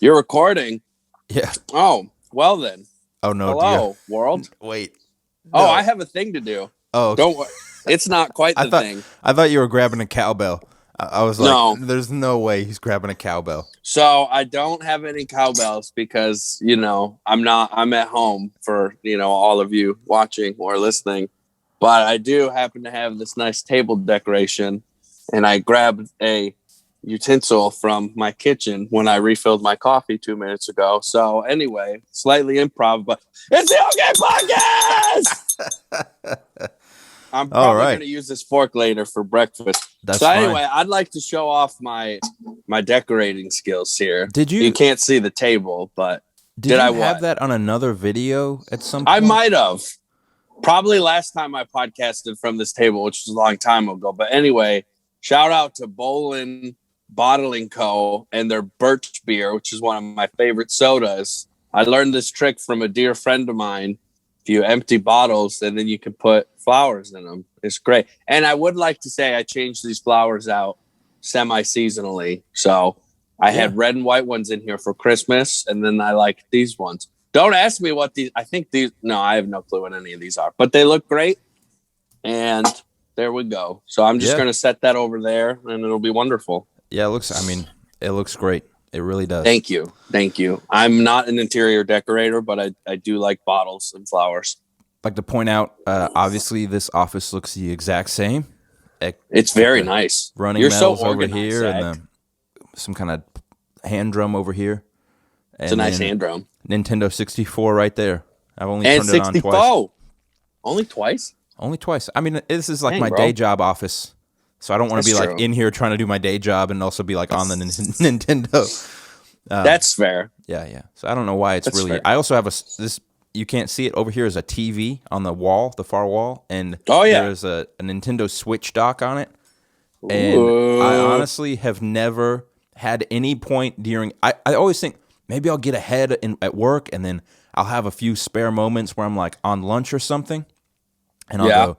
You're recording? Yeah. Oh, well then. Oh, no. Hello, world. Wait. Oh, No. I have a thing to do. Oh, okay. Don't worry. It's not quite the thing. I thought you were grabbing a cowbell. I was like, No. There's no way he's grabbing a cowbell. So I don't have any cowbells because, I'm at home for, all of you watching or listening. But I do happen to have this nice table decoration, and I grabbed a utensil from my kitchen when I refilled my coffee 2 minutes ago. So anyway, slightly improv, but it's the OK Podcast! I'm probably going to use this fork later for breakfast. That's so fine. Anyway, I'd like to show off my decorating skills here. Did you? You can't see the table, but did I have that on another video at some point? I might have. Probably last time I podcasted from this table, which was a long time ago. But anyway, shout out to Bolin Bottling Co. and their birch beer, which is one of my favorite sodas. I learned this trick from a dear friend of mine. If you empty bottles, and then you can put flowers in them. It's great. And I would like to say I changed these flowers out semi-seasonally. So I had red and white ones in here for Christmas, and then I like these ones. Don't ask me what these, I think these, no, I have no clue what any of these are, but they look great. And there we go. So I'm just going to set that over there, and it'll be wonderful. Yeah, it looks great. It really does. Thank you. I'm not an interior decorator, but I do like bottles and flowers. I'd like to point out, obviously, this office looks the exact same. It's very nice. Running metals over here, and some kind of hand drum over here. It's a nice hand drum. Nintendo 64 right there. I've only turned it on twice. Only twice? Only twice. I mean, this is like my day job office. So I don't want to be like in here trying to do my day job and also be like on the Nintendo. That's fair. Yeah. So I don't know why it's really. Fair. I also have this. You can't see it over here is a TV on the wall, the far wall, and there's a Nintendo Switch dock on it. And I honestly have never had any point during. I always think maybe I'll get ahead at work and then I'll have a few spare moments where I'm like on lunch or something, and I'll go.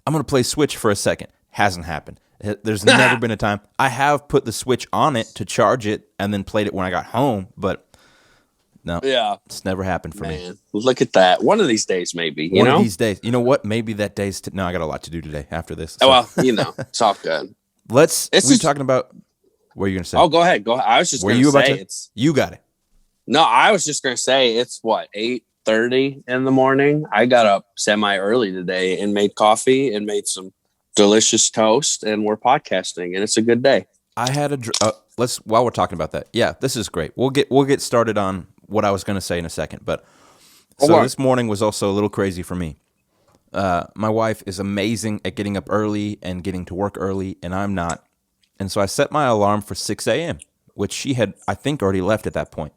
I'm gonna play Switch for a second. Hasn't happened. There's never been a time. I have put the Switch on it to charge it and then played it when I got home, but no. Yeah. It's never happened for me. Look at that. One of these days, maybe. One of these days. You know what? Maybe that day's... No, I got a lot to do today after this. So. Well, it's all good. We're talking about... What are you going to say? Oh, go ahead. I was just going to say You got it. No, I was just going to say it's what, 8:30 in the morning? I got up semi-early today and made coffee and made some delicious toast, and we're podcasting, and it's a good day. I had while we're talking about that. Yeah, this is great. We'll get started on what I was going to say in a second, but this morning was also a little crazy for me. My wife is amazing at getting up early and getting to work early, and I'm not. And so I set my alarm for 6 a.m., which she had, I think, already left at that point.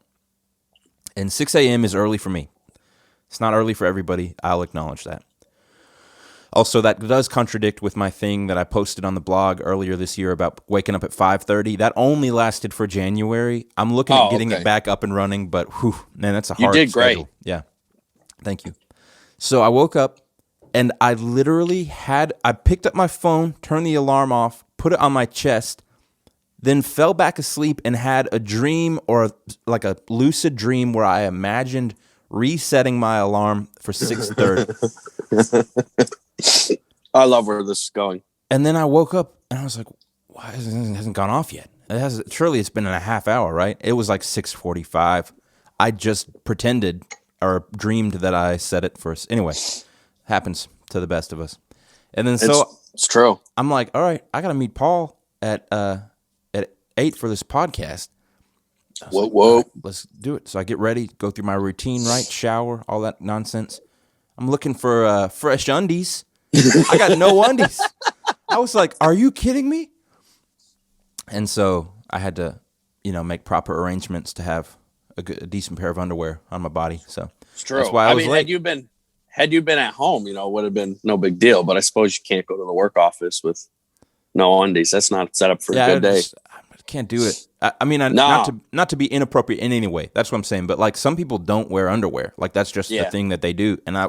And 6 a.m. is early for me. It's not early for everybody. I'll acknowledge that. Also, that does contradict with my thing that I posted on the blog earlier this year about waking up at 5:30. That only lasted for January. I'm looking at getting it back up and running, but man, that's a hard schedule. You did great. Yeah. Thank you. So I woke up, and I literally I picked up my phone, turned the alarm off, put it on my chest, then fell back asleep and had a dream or like a lucid dream where I imagined resetting my alarm for 6:30. I love where this is going. And then I woke up and I was like, why it hasn't gone off yet? Surely it's been in a half hour, right? It was like 6:45. I just pretended or dreamed that I set it for. Anyway, happens to the best of us. And then it's true. I'm like, all right, I got to meet Paul at 8 for this podcast. Whoa. Right, let's do it. So I get ready, go through my routine, right? Shower, all that nonsense. I'm looking for fresh undies. I got no undies. I was like, are you kidding me? And so I had to, make proper arrangements to have a decent pair of underwear on my body. So it's true. That's why I was late. Had you been at home, it would have been no big deal. But I suppose you can't go to the work office with no undies. That's not set up for a good day. I can't do it. Not to be inappropriate in any way. That's what I'm saying. But like some people don't wear underwear. Like that's just the thing that they do. And I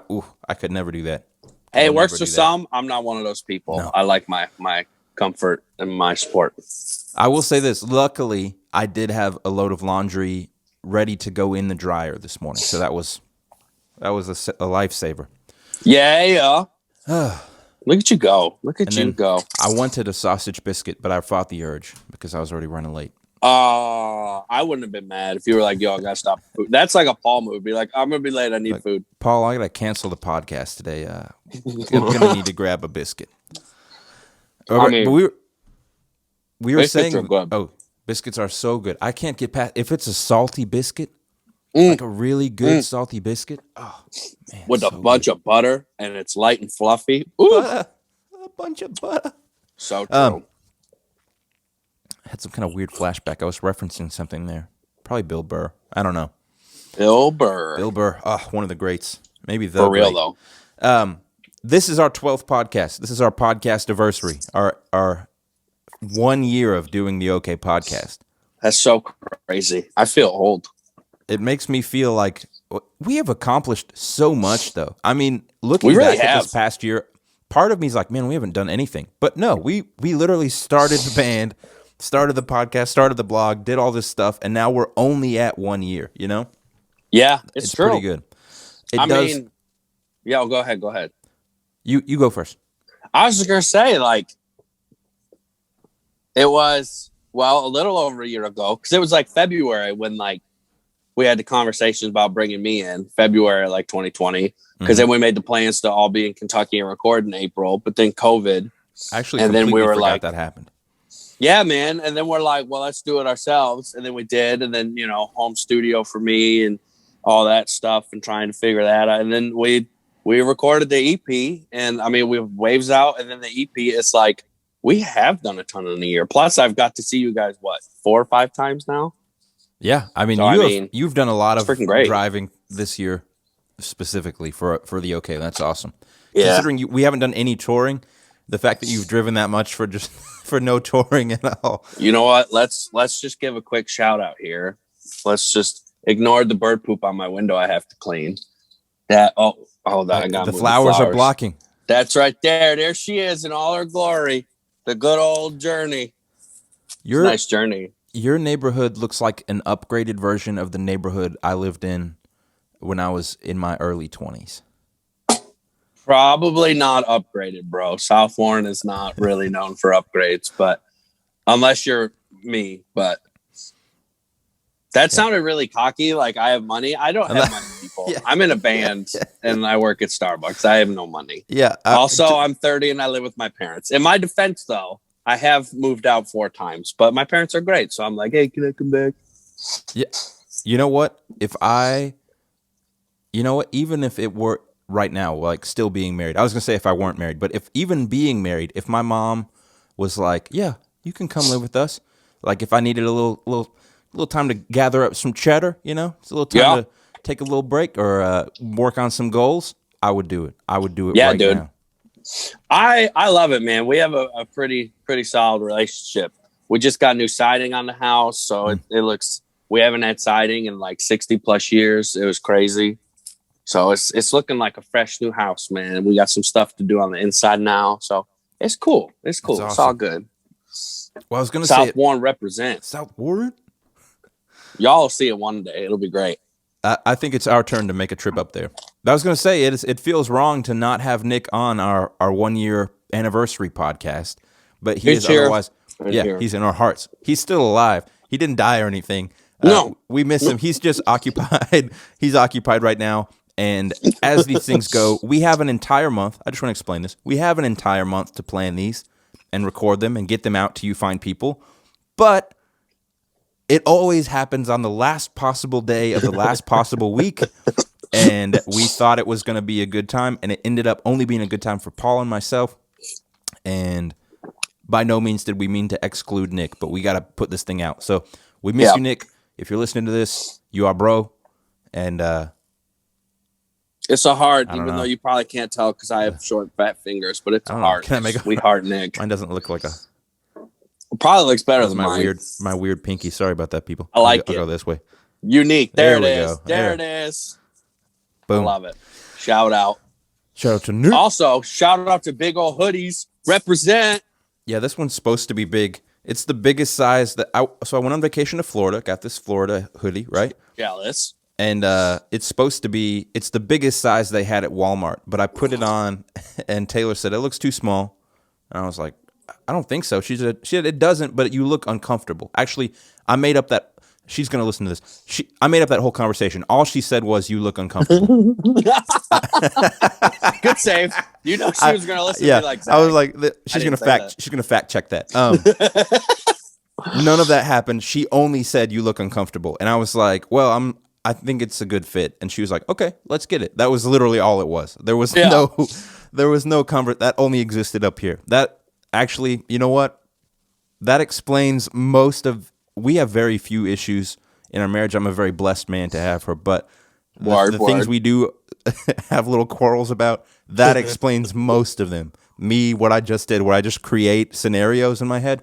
could never do that. Hey, it works for some. I'm not one of those people. No. I like my comfort and my sport. I will say this. Luckily, I did have a load of laundry ready to go in the dryer this morning. So that was a lifesaver. Yeah. Look at you go. Look at you go. I wanted a sausage biscuit, but I fought the urge because I was already running late. I wouldn't have been mad if you were like, yo, I got to stop food. That's like a Paul move. Be like, I'm going to be late. I need food. Paul, I got to cancel the podcast today. I'm going to need to grab a biscuit. I mean, but we were saying, good. Oh, biscuits are so good. I can't get past, if it's a salty biscuit, like a really good salty biscuit. Oh, man. With a bunch of butter and it's light and fluffy. Ooh. Butter. A bunch of butter. So true. I had some kind of weird flashback. I was referencing something there. Probably Bill Burr. I don't know. Bill Burr. Oh, one of the greats. Maybe the For real, though. This is our 12th podcast. This is our podcast anniversary. Our 1 year of doing the OK podcast. That's so crazy. I feel old. It makes me feel like we have accomplished so much, though. I mean, looking back at this past year, part of me is like, man, we haven't done anything. But no, we literally started the band, started the podcast, started the blog, did all this stuff, and now we're only at 1 year, you know? Yeah, it's true. Pretty good. Yeah, go ahead. You go first. I was just going to say, like, it was, a little over a year ago, because it was like February when, like, we had the conversations about bringing me in February, like 2020, because then we made the plans to all be in Kentucky and record in April, but then COVID. Actually, and then we were like, that happened. Yeah, man. And then we're like, well, let's do it ourselves. And then we did. And then, home studio for me and all that stuff and trying to figure that out. And then we recorded the EP, and I mean, we have Waves out, and then the EP, it's like, we have done a ton in a year. Plus, I've got to see you guys, 4 or 5 times now? Yeah, I mean, you've done a lot of driving this year specifically for the OK. That's awesome. Yeah. Considering we haven't done any touring, the fact that you've driven that much for just for no touring at all. You know what? Let's just give a quick shout out here. Let's just ignore the bird poop on my window. I have to clean that. I got the flowers are blocking. That's right there. There she is in all her glory. The good old journey. Nice journey. Your neighborhood looks like an upgraded version of the neighborhood I lived in when I was in my early 20s. Probably not upgraded, bro. South Warren is not really known for upgrades, but unless you're me, but that sounded really cocky. Like I have money. I don't have money, people. Yeah. I'm in a band and I work at Starbucks. I have no money. Yeah. I'm 30 and I live with my parents. In my defense, though, I have moved out 4 times, but my parents are great. So I'm like, hey, can I come back? Yeah. You know what? Even if it were right now, like still being married, I was going to say if I weren't married, but if even being married, if my mom was like, yeah, you can come live with us. Like if I needed a little time to gather up some cheddar, it's a little time to take a little break or work on some goals, I would do it. I would do it right dude. Now. I love it, man. We have a pretty solid relationship. We just got new siding on the house, so it looks. We haven't had siding in like 60 plus years. It was crazy. So it's looking like a fresh new house, man. We got some stuff to do on the inside now, so it's cool. It's cool. Awesome. It's all good. Well, I was gonna say South Warren represents. South Warren. Y'all will see it one day. It'll be great. I think it's our turn to make a trip up there. I was going to say it feels wrong to not have Nick on our 1 year anniversary podcast, but he's otherwise, he's in our hearts. He's still alive. He didn't die or anything. No, we miss him. He's just occupied. He's occupied right now. And as these things go, we have an entire month. I just want to explain this. We have an entire month to plan these and record them and get them out to you fine people. But it always happens on the last possible day of the last possible week, and we thought it was going to be a good time, and it ended up only being a good time for Paul and myself, and by no means did we mean to exclude Nick, but we got to put this thing out. So we miss you, Nick. If you're listening to this, you are bro, and it's a heart, even though you probably can't tell because I have short, fat fingers, but it's a heart. Can I make sweetheart Nick? Mine doesn't look like a... It probably looks better than mine. My weird pinky. Sorry about that, people. I'll go this way. Unique. There it is. There it is. Boom. I love it. Shout out. Shout out to Nick. Also, shout out to Big Ol' Hoodies. Represent. Yeah, this one's supposed to be big. It's the biggest size so I went on vacation to Florida, got this Florida hoodie, right? Jealous. And it's the biggest size they had at Walmart, but I put it on and Taylor said, it looks too small. And I was like, I don't think so. She said, it doesn't, but you look uncomfortable. Actually, I made up that, she's going to listen to this. I made up that whole conversation. All she said was, you look uncomfortable. Good save. You know she was going to listen to me like that. I was like, she's going to fact check that. None of that happened. She only said, you look uncomfortable. And I was like, well, I think it's a good fit. And she was like, okay, let's get it. That was literally all it was. There was no comfort. That only existed up here. That actually, you know what? That explains we have very few issues in our marriage. I'm a very blessed man to have her, but the things we do have little quarrels about, that explains most of them. Me, what I just did, where I just create scenarios in my head.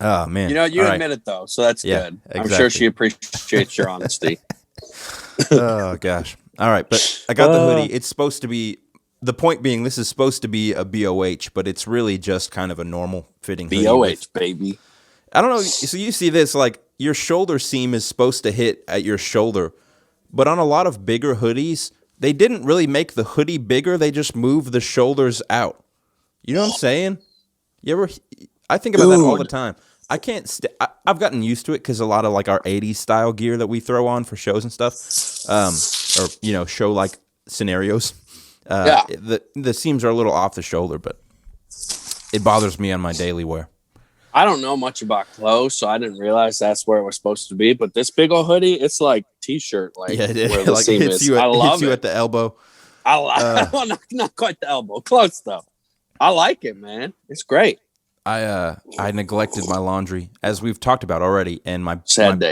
Oh, man. You know, you admit it, though, so that's good. Exactly. I'm sure she appreciates your honesty. Oh, gosh. All right, but I got the hoodie. It's supposed to be, the point being, this is supposed to be a BOH, but it's really just kind of a normal fitting hoodie. BOH, baby. I don't know. So you see this, like, your shoulder seam is supposed to hit at your shoulder, but on a lot of bigger hoodies, they didn't really make the hoodie bigger. They just moved the shoulders out. You know what I'm saying? I think about that all the time. I can't. I've gotten used to it because a lot of like our '80s style gear that we throw on for shows and stuff, or show like scenarios. The seams are a little off the shoulder, but it bothers me on my daily wear. I don't know much about clothes, so I didn't realize that's where it was supposed to be. But this big old hoodie, it's like t-shirt, like where the like seam is. I love it. You at the elbow. Not quite the elbow, close though. I like it, man. It's great. I neglected my laundry, as we've talked about already, and my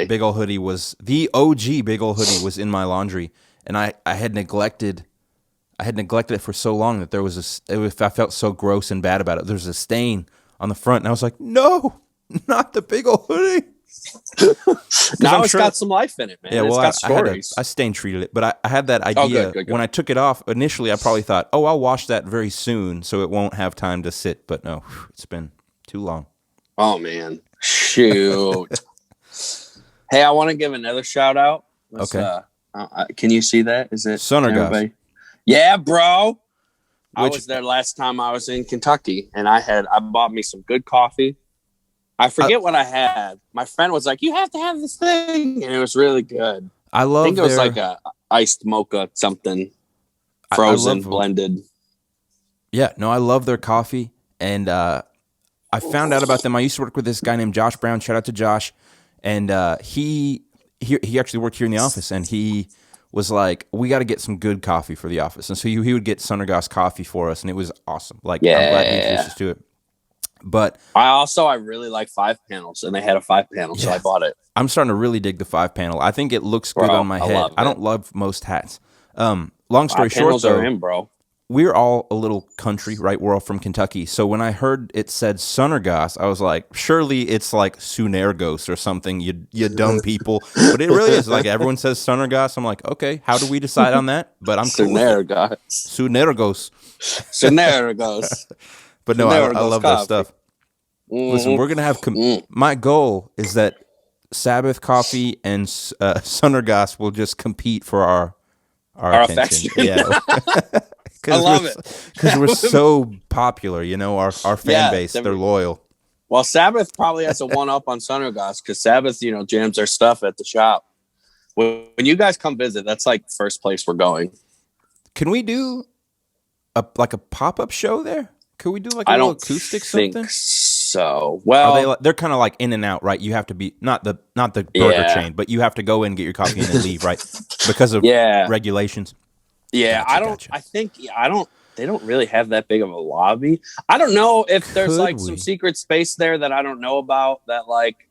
big old hoodie was the OG big old hoodie was in my laundry, and I had neglected it for so long that I felt so gross and bad about it. There's a stain on the front, and I was like, no, not the big old hoodie. Now it's got some life in it, man. Yeah, well, it's got stories. I stain treated it, but I had that idea good. When I took it off. Initially, I probably thought, I'll wash that very soon, so it won't have time to sit. But no, it's been too long. Oh man, shoot! Hey, I want to give another shout out. Okay. Can you see that? Is it Sonergas? Yeah, bro. I was there last time I was in Kentucky, and I bought me some good coffee. I forget what I had. My friend was like, "You have to have this thing," and it was really good. I think it was like a iced mocha something, frozen, blended. Yeah, no, I love their coffee, and I found out about them. I used to work with this guy named Josh Brown. Shout out to Josh, and he actually worked here in the office, and he was like, we got to get some good coffee for the office. And so he would get Sonergas coffee for us, and it was awesome. Like, I'm glad he introduced us to it. But I really like 5-panels, and they had a 5-panel, so I bought it. I'm starting to really dig the 5-panel. I think it looks good on my head. I don't love most hats. Long story short, though, are in, bro. We're all a little country, right? We're all from Kentucky. So when I heard it said Sonergas, I was like, surely it's like Sunergos or something, you dumb people. But it really is. Like, everyone says Sonergas. I'm like, okay, how do we decide on that? But I'm cool with it. Sunergos. Sunergos. But no, I love that stuff. Mm-hmm. Listen, we're going to have... my goal is that Sabbath Coffee and Sonergas will just compete for our attention. Affection. Yeah. I love it. Because we're so popular, our fan base, they're loyal. Well, Sabbath probably has a one-up on Sonergas because Sabbath, jams their stuff at the shop. When you guys come visit, that's like the first place we're going. Can we do a pop-up show there? Could we do like a little acoustic something? I don't think so. Well, they're kind of like in and out, right? You have to be not the burger chain, but you have to go in, get your coffee, and then leave, right? Because of regulations. Yeah, gotcha. They don't really have that big of a lobby. I don't know if there's some secret space there that I don't know about that, like,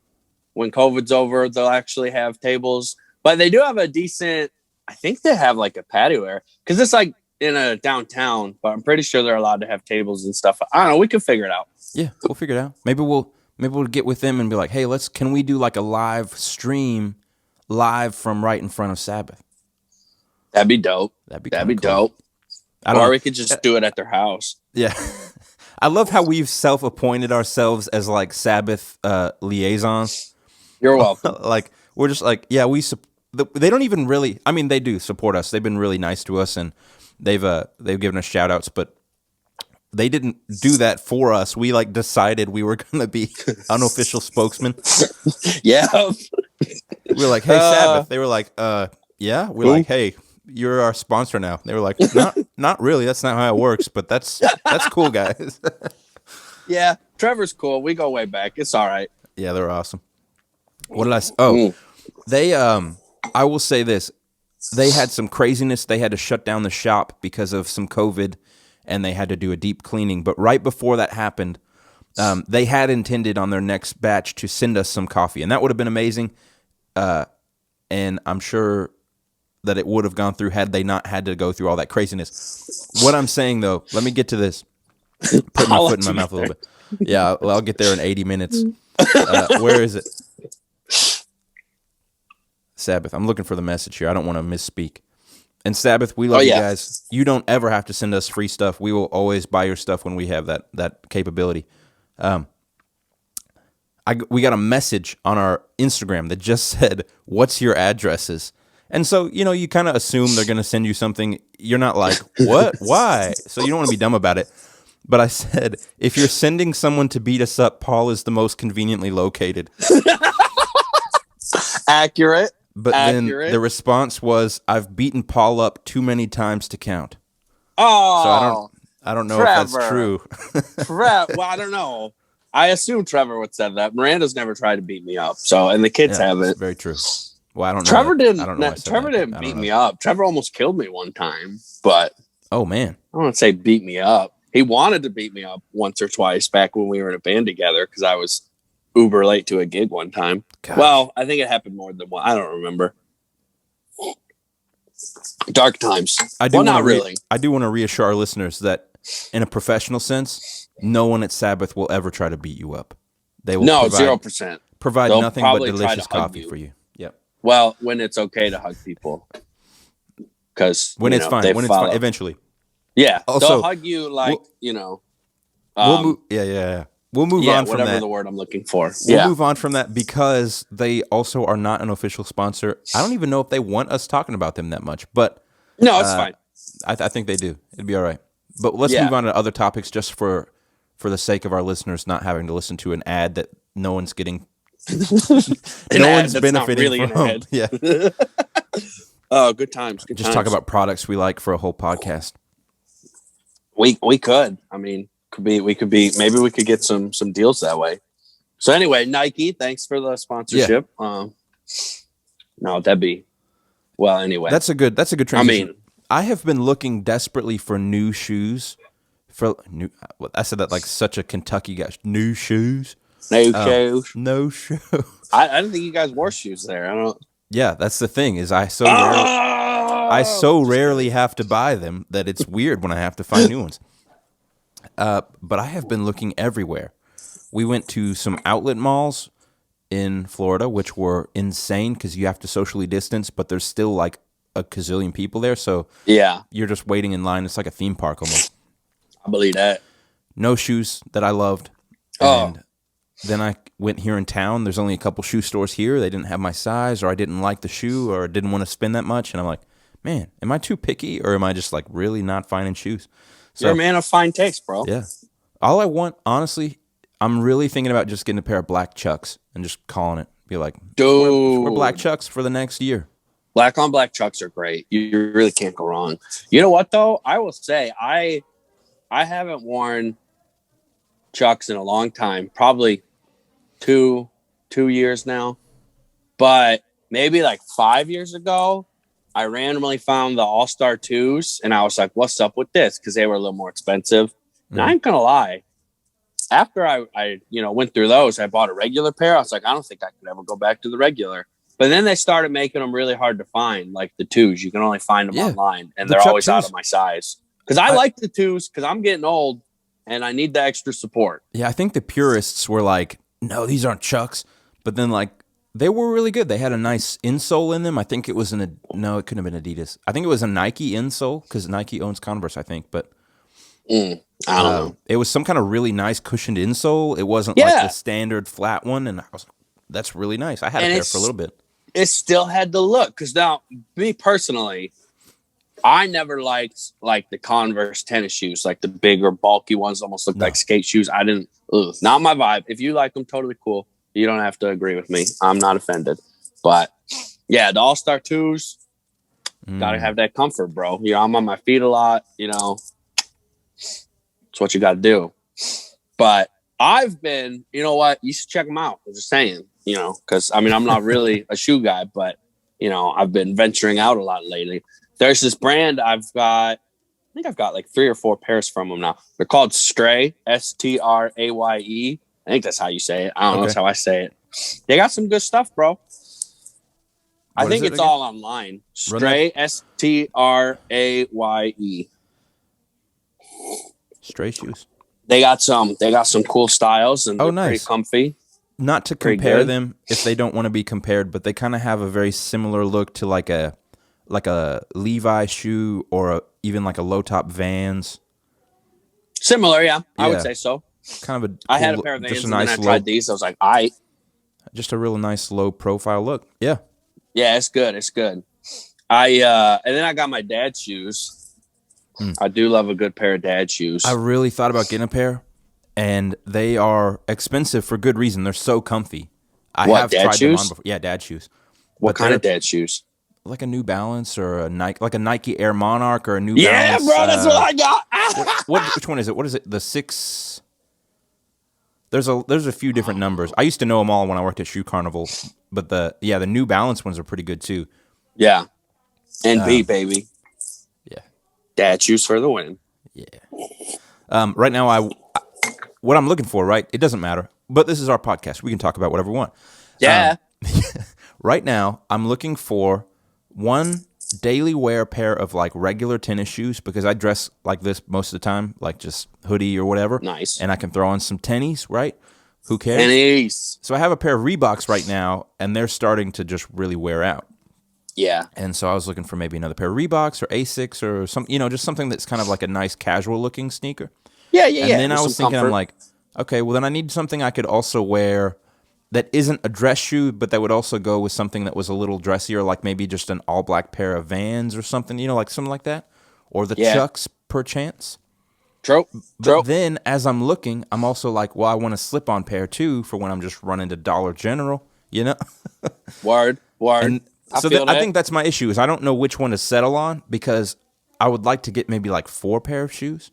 when COVID's over, they'll actually have tables. But they do have a decent, I think they have like a patio area because it's like in a downtown, but I'm pretty sure they're allowed to have tables and stuff. I don't know. We can figure it out. Yeah, we'll figure it out. Maybe we'll get with them and be like, hey, can we do like a live stream from right in front of Sabbath? That'd be dope. That'd be cool. dope. Or we could just do it at their house. Yeah. I love how we've self-appointed ourselves as like Sabbath liaisons. You're welcome. Like we're just like, yeah, they don't even really. I mean, they do support us. They've been really nice to us, and they've given us shout outs, but they didn't do that for us. We like decided we were going to be unofficial spokesmen. Yeah. We were like, hey, Sabbath. They were like, yeah. We're like, hey, you're our sponsor now. They were like, not really. That's not how it works, but that's cool, guys. Yeah. Trevor's cool. We go way back. It's all right. Yeah, they're awesome. What did I say? Oh, they, I will say this. They had some craziness. They had to shut down the shop because of some COVID, and they had to do a deep cleaning. But right before that happened, they had intended on their next batch to send us some coffee, and that would have been amazing. And I'm sure that it would have gone through had they not had to go through all that craziness. What I'm saying, though, let me get to this. Put my foot in my mouth a little bit. Yeah, well, I'll get there in 80 minutes. Where is it? Sabbath. I'm looking for the message here. I don't want to misspeak. And Sabbath, we love you guys. You don't ever have to send us free stuff. We will always buy your stuff when we have that capability. We got a message on our Instagram that just said, "What's your addresses?" And so, you kind of assume they're going to send you something. You're not like, what? Why? So you don't want to be dumb about it. But I said, if you're sending someone to beat us up, Paul is the most conveniently located. Accurate. But then the response was, I've beaten Paul up too many times to count. Oh. So I don't know Trevor. if that's true. Well, I don't know. I assume Trevor would say that. Miranda's never tried to beat me up. So, and the kids haven't. Very true. Well, I don't know. Trevor Trevor didn't beat me up. Trevor almost killed me one time, but oh man, I don't want to say beat me up. He wanted to beat me up once or twice back when we were in a band together because I was uber late to a gig one time. Gosh. Well, I think it happened more than one. I don't remember. Dark times. I do want to reassure our listeners that in a professional sense, no one at Sabbath will ever try to beat you up. They will 0%. Provide nothing but delicious coffee for you. Yep. Well, when it's okay to hug people. Because when it's fine. When it's fine. Eventually. Yeah. Also, they'll hug you like, we'll move, yeah. We'll move on from that. Whatever the word I'm looking for. We'll move on from that because they also are not an official sponsor. I don't even know if they want us talking about them that much, but no, it's fine. I think they do. It'd be all right. But let's move on to other topics just for the sake of our listeners not having to listen to an ad that no one's getting. No one's benefiting really from. Yeah. Oh, good times. Just talk about products we like for a whole podcast. We could. I mean, maybe we could get some deals that way. So anyway, Nike, thanks for the sponsorship. Yeah. Anyway. That's a good transition. I mean, I have been looking desperately for new shoes. I said that like such a Kentucky guy. New shoes. No shoes. I didn't think you guys wore shoes there. I don't. Yeah, that's the thing. Is I so rarely have to buy them that it's weird when I have to find new ones. But I have been looking everywhere. We went to some outlet malls in Florida, which were insane because you have to socially distance, but there's still like a gazillion people there. So yeah, you're just waiting in line. It's like a theme park almost. I believe that. No shoes that I loved. And then I went here in town. There's only a couple shoe stores here. They didn't have my size, or I didn't like the shoe, or didn't want to spend that much. And I'm like, man, am I too picky, or am I just like really not finding shoes? So, you're a man of fine taste, bro. Yeah. All I want, honestly, I'm really thinking about just getting a pair of black Chucks and just calling it. Be like, dude, we're black Chucks for the next year. Black on black Chucks are great. You really can't go wrong. You know what, though? I will say I haven't worn Chucks in a long time. Probably two years now. But maybe like 5 years ago, I randomly found the All-Star 2s, and I was like, what's up with this? Because they were a little more expensive. And I ain't going to lie. After I went through those, I bought a regular pair. I was like, I don't think I could ever go back to the regular. But then they started making them really hard to find, like the 2s. You can only find them online, and they're always out of my size. Because I like the 2s because I'm getting old, and I need the extra support. Yeah, I think the purists were like, no, these aren't Chucks. But then, like, they were really good. They had a nice insole in them. I think it was it couldn't have been Adidas. I think it was a Nike insole because Nike owns Converse, I think. But I don't know. It was some kind of really nice cushioned insole. It wasn't like the standard flat one, and I was like, that's really nice. I had a pair for a little bit. It still had the look, because now, me personally, I never liked like the Converse tennis shoes, like the bigger, bulky ones, almost looked like skate shoes. I didn't, not my vibe. If you like them, totally cool. You don't have to agree with me. I'm not offended. But yeah, the All-Star 2s, gotta have that comfort, bro. You know, I'm on my feet a lot, you know. It's what you gotta do. But I've been, you know what? You should check them out. I'm just saying, you know, because I mean, I'm not really a shoe guy, but you know, I've been venturing out a lot lately. There's this brand I think I've got like 3 or 4 pairs from them now. They're called Straye, Straye. I think that's how you say it. I don't know. That's how I say it. They got some good stuff, bro. I think it's all online. Straye, Straye. Straye shoes. They got some cool styles, and they're pretty comfy. Not to compare them if they don't want to be compared, but they kind of have a very similar look to like a Levi shoe or even like a low top Vans. Similar, yeah. I would say so. Kind of I had a pair of Vans, and then I tried these. I was like, just a real nice low profile look. Yeah. Yeah, it's good. It's good. And then I got my dad's shoes. I do love a good pair of dad shoes. I really thought about getting a pair, and they are expensive for good reason. They're so comfy. I have tried them on before. Yeah, dad shoes. What kind of dad shoes? Like a New Balance or a Nike, like a Nike Air Monarch or a New Balance. Yeah, bro, that's what I got. Which one is it? What is it? The 6. There's a few different numbers. I used to know them all when I worked at Shoe Carnival, but the New Balance ones are pretty good too. Yeah, NB baby. Yeah, dad shoes for the win. Yeah. Right now, what I'm looking for, right? It doesn't matter, but this is our podcast. We can talk about whatever we want. Yeah. Right now, I'm looking for one daily wear pair of like regular tennis shoes, because I dress like this most of the time, like just hoodie or whatever. Nice. And I can throw on some tennies, right? Who cares? Tennies. So I have a pair of Reeboks right now, and they're starting to just really wear out. Yeah. And so I was looking for maybe another pair of Reeboks or Asics or some, just something that's kind of like a nice casual looking sneaker. Yeah. And then I was thinking, I'm like, okay, well then I need something I could also wear that isn't a dress shoe, but that would also go with something that was a little dressier, like maybe just an all black pair of Vans or something, like something like that, or the Chucks perchance. True. But then as I'm looking, I'm also like, well, I want a slip-on pair too for when I'm just running to Dollar General, Word. And so I think that's my issue, is I don't know which one to settle on, because I would like to get maybe like 4 pair of shoes.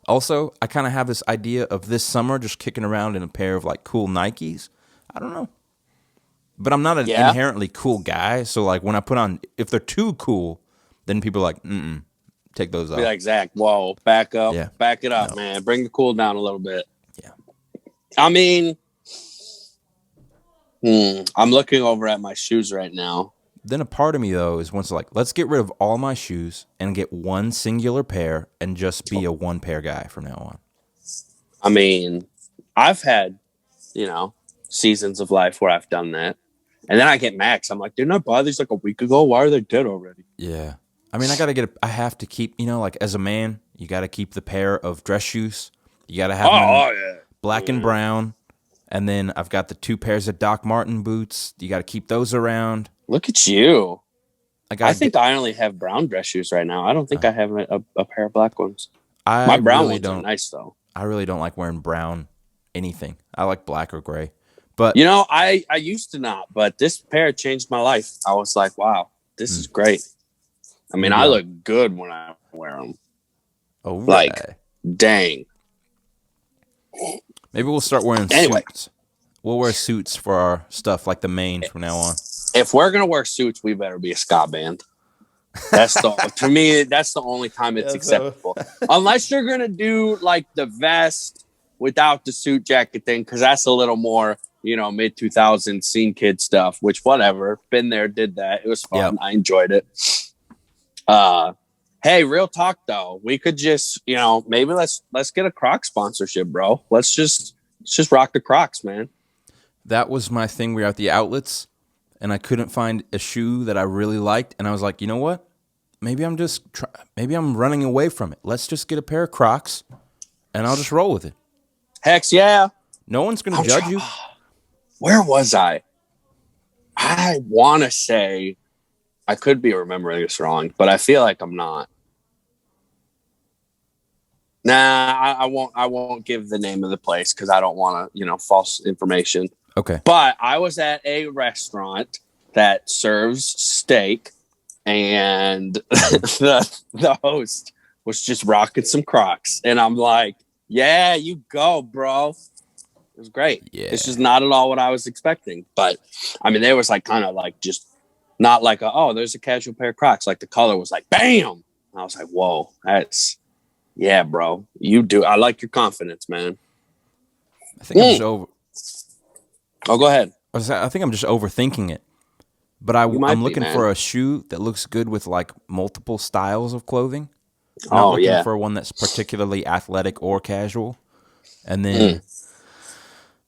Also, I kind of have this idea of this summer just kicking around in a pair of like cool Nikes. I don't know. But I'm not an inherently cool guy. So like when I put on, if they're too cool, then people are like, take those off. Be like, Zach, whoa, back up. Yeah. Back it up, man. Bring the cool down a little bit. Yeah. I mean, I'm looking over at my shoes right now. Then a part of me, though, is once like, let's get rid of all my shoes and get one singular pair and just be a one pair guy from now on. I mean, I've had, seasons of life where I've done that. And then I get Max. I'm like, didn't I buy these like a week ago? Why are they dead already? Yeah. I mean, I have to keep, like as a man, you got to keep the pair of dress shoes. You got to have black and brown. And then I've got the 2 pairs of Doc Marten boots. You got to keep those around. Look at you. I think I only have brown dress shoes right now. I don't think I have a pair of black ones. My brown ones are nice, though. I really don't like wearing brown anything. I like black or gray. But I used to not, but this pair changed my life. I was like, wow, this is great. I mean, I look good when I wear them. Oh, right. Like, dang. Maybe we'll start wearing suits. We'll wear suits for our stuff, like the main from now on. If we're gonna wear suits, we better be a ska band. To me, that's the only time it's acceptable. Unless you're gonna do like the vest without the suit jacket thing, because that's a little more, mid 2000s scene kid stuff. Which whatever, been there, did that. It was fun. Yep. I enjoyed it. Hey, real talk though, we could just, maybe let's get a Crocs sponsorship, bro. Let's just rock the Crocs, man. That was my thing. We were at the outlets, and I couldn't find a shoe that I really liked, and I was like, you know what? maybe I'm running away from it. Let's just get a pair of Crocs, and I'll just roll with it. Heck yeah. No one's going to judge you. Where was I? I want to say, I could be remembering this wrong, but I feel like I'm not. Nah, I won't give the name of the place because I don't want to, false information. Okay. But I was at a restaurant that serves steak, and the host was just rocking some Crocs, and I'm like, yeah, you go, bro. It was great. Yeah. It's just not at all what I was expecting. But I mean, there was like kind of like just not like there's a casual pair of Crocs. Like the color was like bam. And I was like, whoa, yeah, bro. You do. I like your confidence, man. I think I'm just over. Oh, go ahead. I think I'm just overthinking it. But I'm looking for a shoe that looks good with like multiple styles of clothing. Not looking for one that's particularly athletic or casual. And then,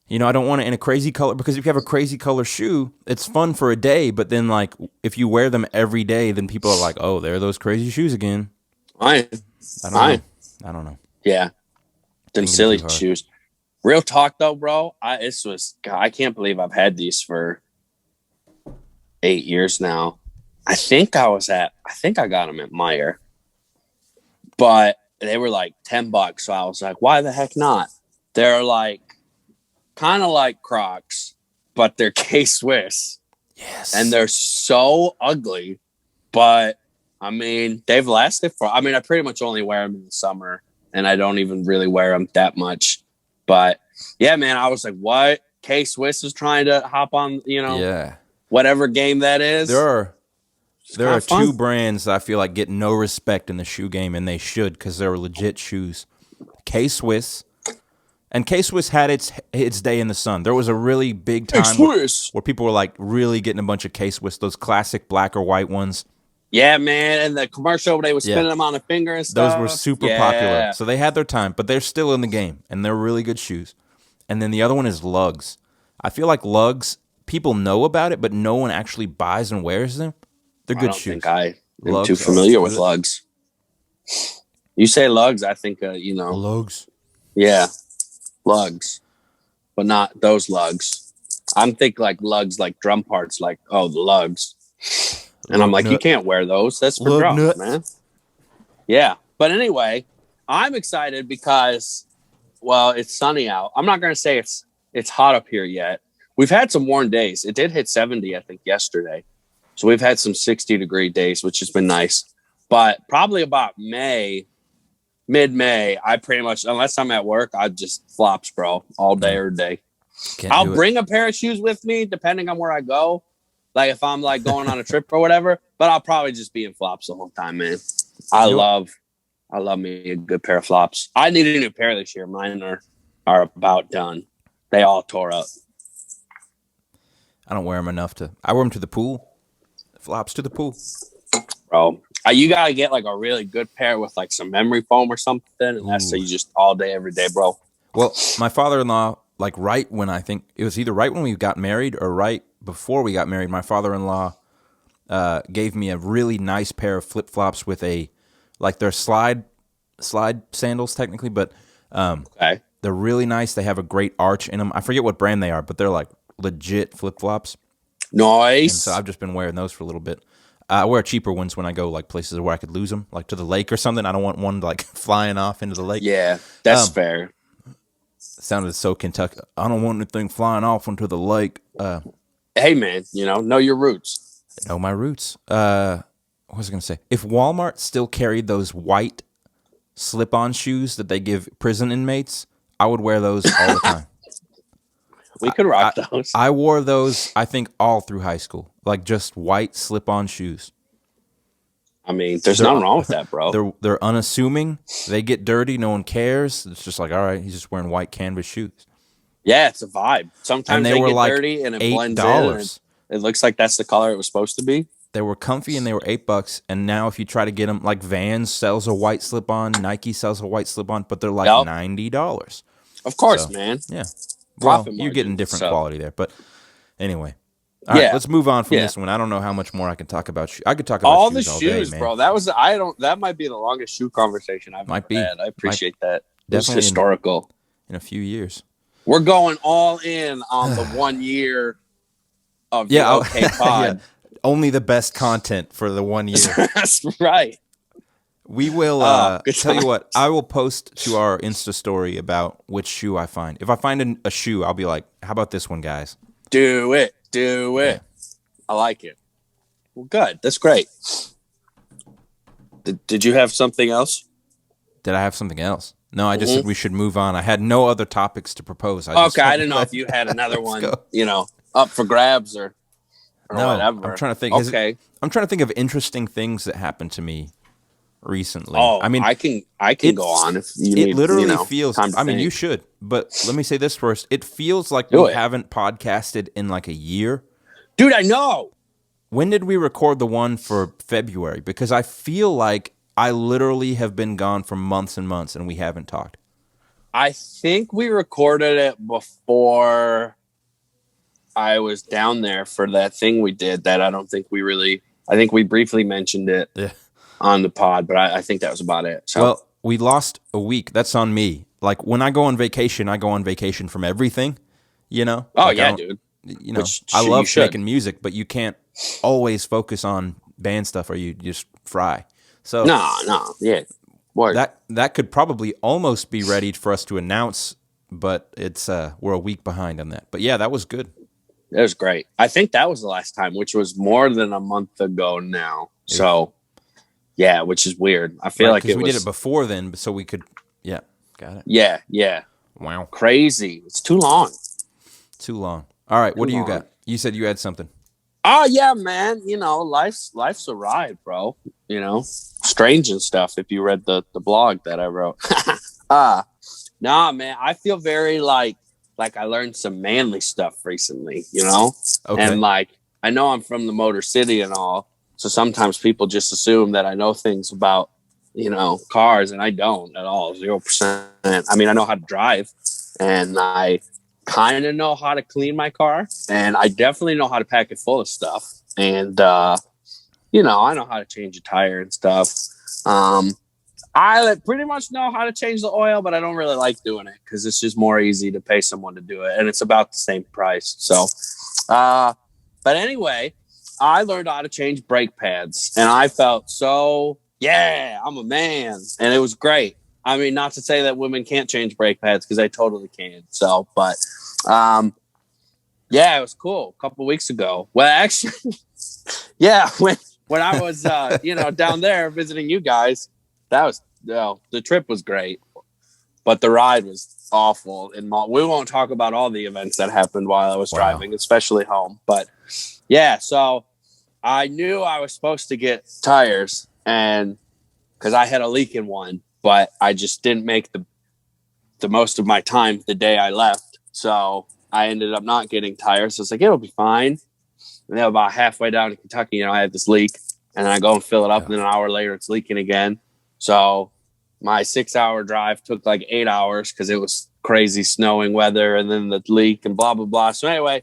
I don't want it in a crazy color, because if you have a crazy color shoe, it's fun for a day. But then, like, if you wear them every day, then people are like, oh, there are those crazy shoes again. I don't know. Yeah. Them silly shoes. Real talk, though, bro. I can't believe I've had these for 8 years now. I think I got them at Meijer. But they were like $10. So I was like, why the heck not? They're like kind of like Crocs, but they're K-Swiss. Yes. And they're so ugly. But I mean, they've lasted I pretty much only wear them in the summer, and I don't even really wear them that much. But yeah, man, I was like, what? K-Swiss is trying to hop on, whatever game that is. There are two brands that I feel like get no respect in the shoe game, and they should, because they're legit shoes. K-Swiss. And K-Swiss had its day in the sun. There was a really big time where people were like really getting a bunch of K-Swiss, those classic black or white ones. Yeah, man. And the commercial, they were spinning them on a finger and stuff. Those were super popular. So they had their time, but they're still in the game, and they're really good shoes. And then the other one is Lugs. I feel like Lugs, people know about it, but no one actually buys and wears them. They're good shoes. I don't think I am too familiar with Lugs. You say Lugs, I think, Lugs. Yeah, Lugs. But not those Lugs. I'm thinking like Lugs, like drum parts, like, the Lugs. And I'm like, you can't wear those. That's for drums, man. Yeah. But anyway, I'm excited because, it's sunny out. I'm not going to say it's hot up here yet. We've had some warm days. It did hit 70, I think, yesterday. So we've had some 60-degree days, which has been nice. But probably about mid-May, I pretty much, unless I'm at work, I just flops, bro, all day or day. I'll bring a pair of shoes with me, depending on where I go. Like if I'm like going on a trip or whatever, but I'll probably just be in flops the whole time, man. I love me a good pair of flops. I need a new pair this year. Mine are about done. They all tore up. I don't wear them enough I wear them to the pool. Flops to the pool. Bro, you got to get like a really good pair with like some memory foam or something. And that's so you just all day, every day, bro. Well, my father-in-law, like right when I think it was either right when we got married or right before we got married, my father-in-law gave me a really nice pair of flip-flops with they're slide sandals technically, but they're really nice. They have a great arch in them. I forget what brand they are, but they're like legit flip-flops. Nice. And so I've just been wearing those for a little bit. I wear cheaper ones when I go like places where I could lose them, like to the lake or something. I don't want one like flying off into the lake. Yeah, that's fair. Sounded so Kentucky. I don't want anything flying off into the lake. Hey, man, know your roots. Know my roots. What was I going to say? If Walmart still carried those white slip-on shoes that they give prison inmates, I would wear those all the time. We could rock those. I wore those, I think, all through high school. Like just white slip-on shoes. I mean, there's nothing wrong with that, bro. They're unassuming. They get dirty. No one cares. It's just like, all right, he's just wearing white canvas shoes. Yeah, it's a vibe. Sometimes they get like dirty and it blends in. It looks like that's the color it was supposed to be. They were comfy and they were $8. And now if you try to get them, like Vans sells a white slip-on, Nike sells a white slip-on, but they're like $90. Of course, man. Yeah. Well, you're getting different quality there. But anyway, All right, let's move on from this one. I don't know how much more I can talk about. I could talk about all shoes the all shoes, day, man. bro. That might be the longest shoe conversation I've ever had. I appreciate that. It's historical. In a few years. We're going all in on the 1 year of the OK Pod. Only the best content for the 1 year. That's right. We will tell you what, I will post to our Insta story about which shoe I find. If I find a shoe, I'll be like, how about this one, guys? Do it. Yeah. I like it. Well, good. That's great. Did you have something else? Did I have something else? No, I just said we should move on. I had no other topics to propose. I didn't know if you had another one, up for grabs or whatever. I'm trying to think. Okay. I'm trying to think of interesting things that happened to me recently. Oh, I mean, I can go on if you need. It literally feels. Time to I mean, think. you should. But let me say this first. It feels like we haven't podcasted in like a year. Dude, I know. When did we record the one for February? Because I feel like I literally have been gone for months and months, and we haven't talked. I think we recorded it before I was down there for that thing we did that I don't think we really... I think we briefly mentioned it on the pod, but I think that was about it. So. Well, we lost a week. That's on me. Like, when I go on vacation from everything, you know? Oh, like, yeah, dude. You know, I love making music, but you can't always focus on band stuff or you just fry. So no, yeah. Word. That could probably almost be ready for us to announce, but it's we're a week behind on that. But yeah, that was good. It was great. I think that was the last time, which was more than a month ago now. So yeah, which is weird. I feel like we did it before then, so we could. Yeah, got it. Yeah. Wow, crazy. It's too long. Too long. All right, what do you got? You said you had something. Oh yeah, man. You know, life's a ride, bro. You know, strange and stuff. If you read the blog that I wrote, nah, man. I feel very like I learned some manly stuff recently. You know, and like I know I'm from the Motor City and all, so sometimes people just assume that I know things about cars, and I don't at all. 0%. I mean, I know how to drive, and I kind of know how to clean my car, and I definitely know how to pack it full of stuff, and I know how to change a tire and stuff. I pretty much know how to change the oil, but I don't really like doing it because it's just more easy to pay someone to do it, and it's about the same price. So but anyway, I learned how to change brake pads, and I felt I'm a man, and it was great. I mean, not to say that women can't change brake pads, because they totally can. So, but yeah, it was cool. A couple of weeks ago. Well, actually, yeah, when I was down there visiting you guys, that was the trip was great, but the ride was awful. And we won't talk about all the events that happened while I was driving, especially home. But yeah, so I knew I was supposed to get tires, and because I had a leak in one. But I just didn't make the most of my time the day I left. So I ended up not getting tires. So it's like, it'll be fine. And then about halfway down to Kentucky, I had this leak. And then I go and fill it up. And then an hour later, it's leaking again. So my 6-hour drive took like 8 hours because it was crazy snowing weather. And then the leak and blah, blah, blah. So anyway,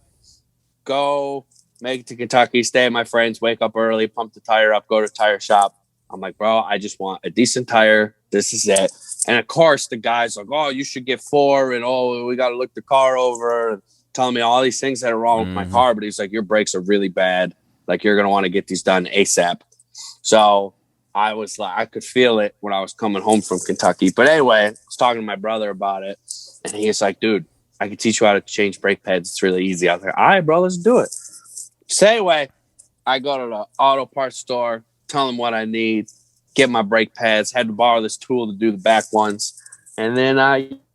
go make it to Kentucky, stay at my friends, wake up early, pump the tire up, go to a tire shop. I'm like, bro, I just want a decent tire. This is it. And of course, the guy's like, oh, you should get 4. And we got to look the car over. And telling me all these things that are wrong with my car. But he's like, your brakes are really bad. Like, you're going to want to get these done ASAP. So I was like, I could feel it when I was coming home from Kentucky. But anyway, I was talking to my brother about it. And he's like, dude, I can teach you how to change brake pads. It's really easy. I was like, all right, bro, let's do it. So anyway, I go to the auto parts store, tell them what I need, get my brake pads, had to borrow this tool to do the back ones. And then,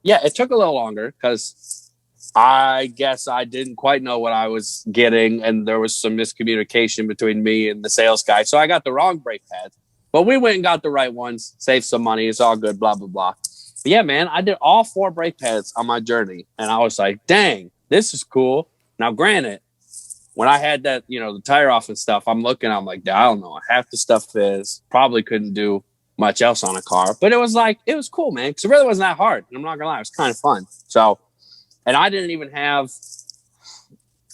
it took a little longer because I guess I didn't quite know what I was getting. And there was some miscommunication between me and the sales guy. So I got the wrong brake pads, but we went and got the right ones, saved some money. It's all good, blah, blah, blah. But yeah, man, I did all 4 brake pads on my journey. And I was like, dang, this is cool. Now, granted, when I had that, the tire off and stuff, I'm like, I don't know what half the stuff is. Probably couldn't do much else on a car. But it was cool, man, because it really wasn't that hard. And I'm not going to lie, it was kind of fun. So, and I didn't even have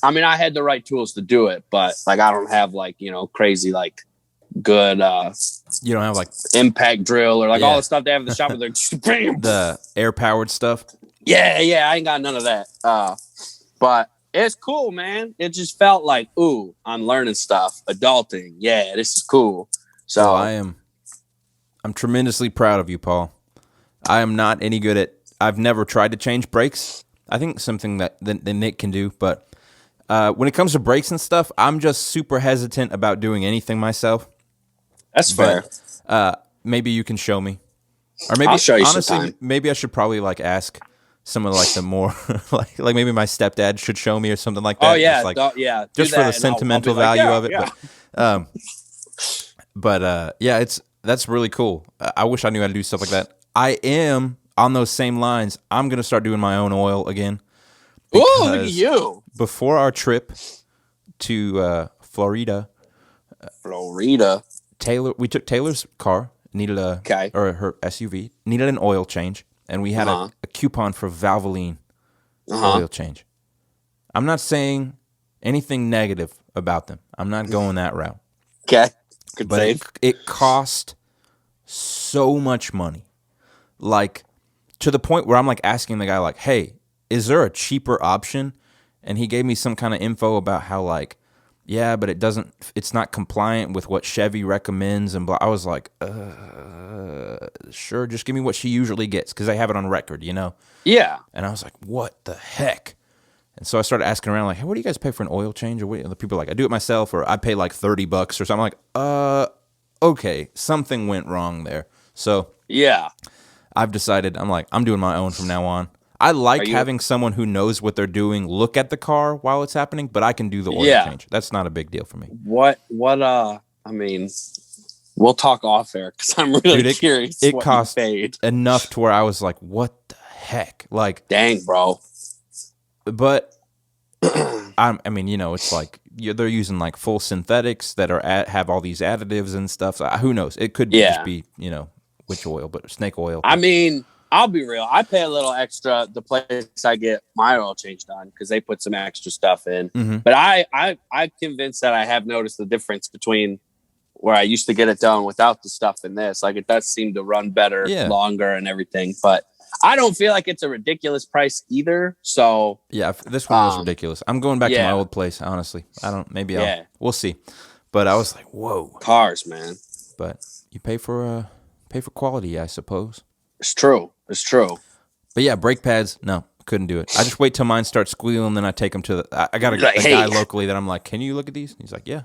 I mean, I had the right tools to do it, but like I don't have like, crazy like good you don't have like impact drill or like all the stuff they have in the shop with the air powered stuff. Yeah, I ain't got none of that. But it's cool, man. It just felt like, ooh, I'm learning stuff, adulting. Yeah, this is cool. So well, I'm tremendously proud of you, Paul. I am not any good at. I've never tried to change brakes. I think something that Nick can do, but when it comes to brakes and stuff, I'm just super hesitant about doing anything myself. That's fair. Maybe you can show me, or maybe I'll show you honestly, sometime. maybe I should probably like ask some of like the more like maybe my stepdad should show me or something like that. Oh yeah, just for the sentimental value of it. Yeah. But that's really cool. I wish I knew how to do stuff like that. I am on those same lines. I'm gonna start doing my own oil again. Ooh, look at you! Before our trip to Florida, we took Taylor's car. Needed or her SUV needed an oil change, and we had a coupon for Valvoline oil change. I'm not saying anything negative about them. I'm not going that route. Okay, good but save. It cost so much money, like to the point where I'm like asking the guy, like, "Hey, is there a cheaper option?" And he gave me some kind of info about how like, yeah, but it's not compliant with what Chevy recommends and blah. I was like, sure, just give me what she usually gets because they have it on record, Yeah. And I was like, what the heck? And so I started asking around, like, hey, what do you guys pay for an oil change? Or what? And the people are like, I do it myself, or I pay like $30 or something. I'm like, okay, something went wrong there. So yeah, I've decided, I'm doing my own from now on. I like having someone who knows what they're doing look at the car while it's happening, but I can do the oil change. That's not a big deal for me. I mean, we'll talk off air because I'm really curious. It cost enough to where I was like, what the heck? Like, dang, bro. But I mean, it's like they're using like full synthetics that have all these additives and stuff. So who knows? It could just be, which oil, but snake oil. I mean, I'll be real. I pay a little extra the place I get my oil change done because they put some extra stuff in. Mm-hmm. But I'm convinced that I have noticed the difference between where I used to get it done without the stuff in this. Like it does seem to run better, longer, and everything. But I don't feel like it's a ridiculous price either. So yeah, this one was ridiculous. I'm going back to my old place. Honestly, I don't. Maybe we'll see. But I was like, whoa, cars, man. But you pay for quality, I suppose. It's true. But yeah, brake pads, no, couldn't do it. I just wait till mine start squealing, then I take them to I got a guy locally that I'm like, can you look at these? And he's like, yeah.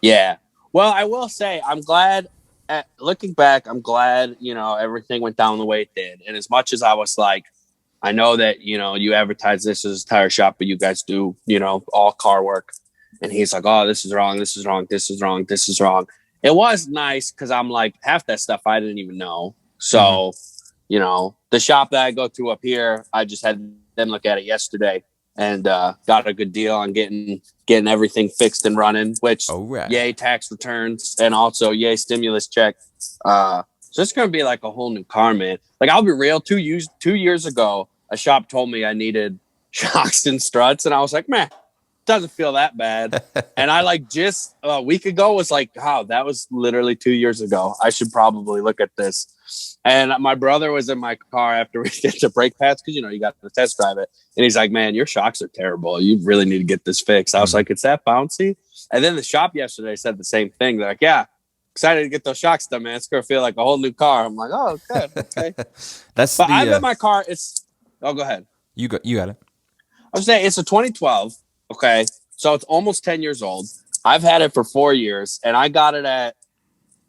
Yeah. Well, I will say, I'm glad, looking back, I'm glad, everything went down the way it did. And as much as I was like, I know that, you advertise this as a tire shop, but you guys do, all car work. And he's like, oh, this is wrong. This is wrong. This is wrong. This is wrong. It was nice because I'm like, half that stuff I didn't even know. So, the shop that I go to up here, I just had them look at it yesterday and got a good deal on getting everything fixed and running, which yay tax returns and also yay stimulus check. So it's going to be like a whole new car, man. Like I'll be real, 2 years ago, a shop told me I needed shocks and struts. And I was like, man, doesn't feel that bad. And I like just a week ago was like, wow, that was literally 2 years ago. I should probably look at this. And my brother was in my car after we did the brake pads because, you got to test drive it. And he's like, man, your shocks are terrible. You really need to get this fixed. I was like, it's that bouncy? And then the shop yesterday said the same thing. They're like, yeah, excited to get those shocks done, man. It's going to feel like a whole new car. I'm like, oh, good. Okay. I've got my car. Go ahead. You got it. I was saying it's a 2012. Okay. So it's almost 10 years old. I've had it for 4 years and I got it at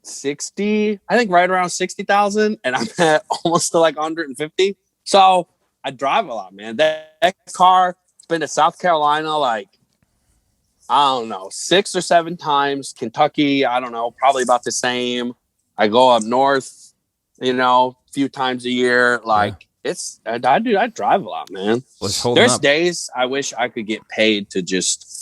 60, I think right around 60,000. And I'm at almost to like 150. So I drive a lot, man. That car has been to South Carolina, like, I don't know, 6 or 7 times. Kentucky, I don't know, probably about the same. I go up north, a few times a year. Like I drive a lot, man. There's days I wish I could get paid to just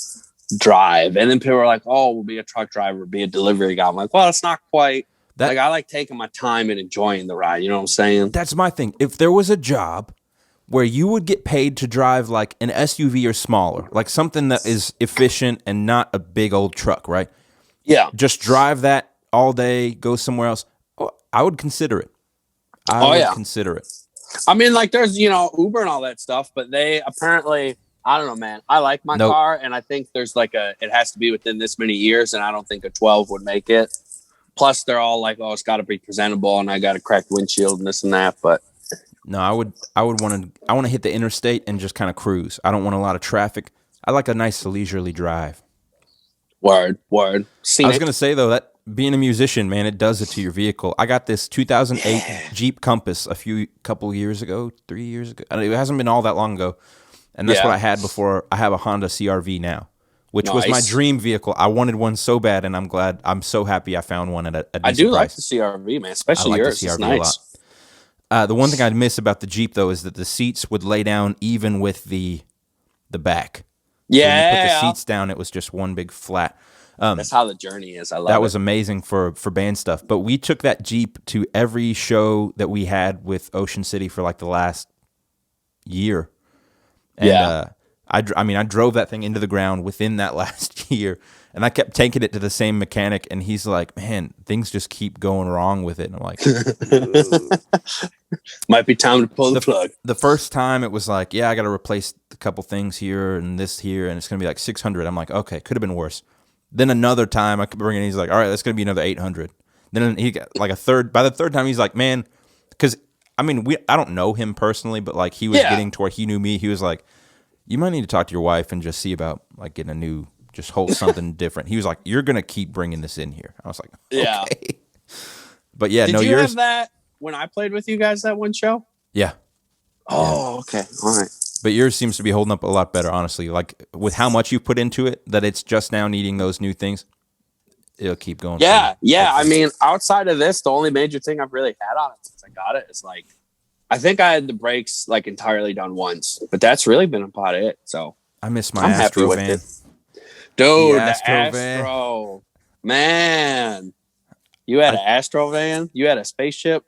drive. And then people are like, oh, we'll be a truck driver, be a delivery guy. I'm like, well, it's not quite. I like taking my time and enjoying the ride. You know what I'm saying? That's my thing. If there was a job where you would get paid to drive like an SUV or smaller, like something that is efficient and not a big old truck, right? Yeah. Just drive that all day, go somewhere else. Oh, I would consider it. I would consider it. I mean, like there's, Uber and all that stuff, but they apparently, I don't know, man. I like my car, and I think there's like it has to be within this many years, and I don't think a 12 would make it. Plus, they're all like, oh, it's got to be presentable, and I got a cracked windshield and this and that. But no, I want to hit the interstate and just kind of cruise. I don't want a lot of traffic. I like a nice leisurely drive. Word. I was gonna say though that being a musician, man, it does it to your vehicle. I got this 2008 Jeep Compass couple years ago, 3 years ago. It hasn't been all that long ago, and that's what I had before. I have a Honda CRV now, which was my dream vehicle. I wanted one so bad, and I'm so happy I found one at a decent I do price. like the CRV, man, especially yours. It's nice. A lot. The one thing I'd miss about the Jeep though is that the seats would lay down even with the back. Yeah, so when you put the seats down, it was just one big flat. That's how the journey is. I love it. That was amazing for band stuff. But we took that Jeep to every show that we had with Ocean City for like the last year. And I drove that thing into the ground within that last year. And I kept taking it to the same mechanic, and he's like, man, things just keep going wrong with it. And I'm like, might be time to pull the plug. The first time it was like, yeah, I got to replace a couple things here and this here, and it's going to be like 600. I'm like, okay, could have been worse. Then another time I could bring it, he's like, all right, that's going to be another 800. Then he got like by the third time, he's like, man, because I mean, I don't know him personally, but like he was getting to where he knew me. He was like, you might need to talk to your wife and just see about like getting a new, just hold something different. He was like, you're going to keep bringing this in here. I was like, okay. Yeah. But yeah, Did you have that when I played with you guys that one show? Yeah. Oh, okay. All right. But yours seems to be holding up a lot better, honestly. Like with how much you put into it, that it's just now needing those new things. It'll keep going. Yeah, yeah. I mean, outside of this, the only major thing I've really had on it since I got it is like, I think I had the brakes like entirely done once, but that's really been about it. So I miss my Astro van. Dude, the Astro. Man. You had an Astro van? You had a spaceship?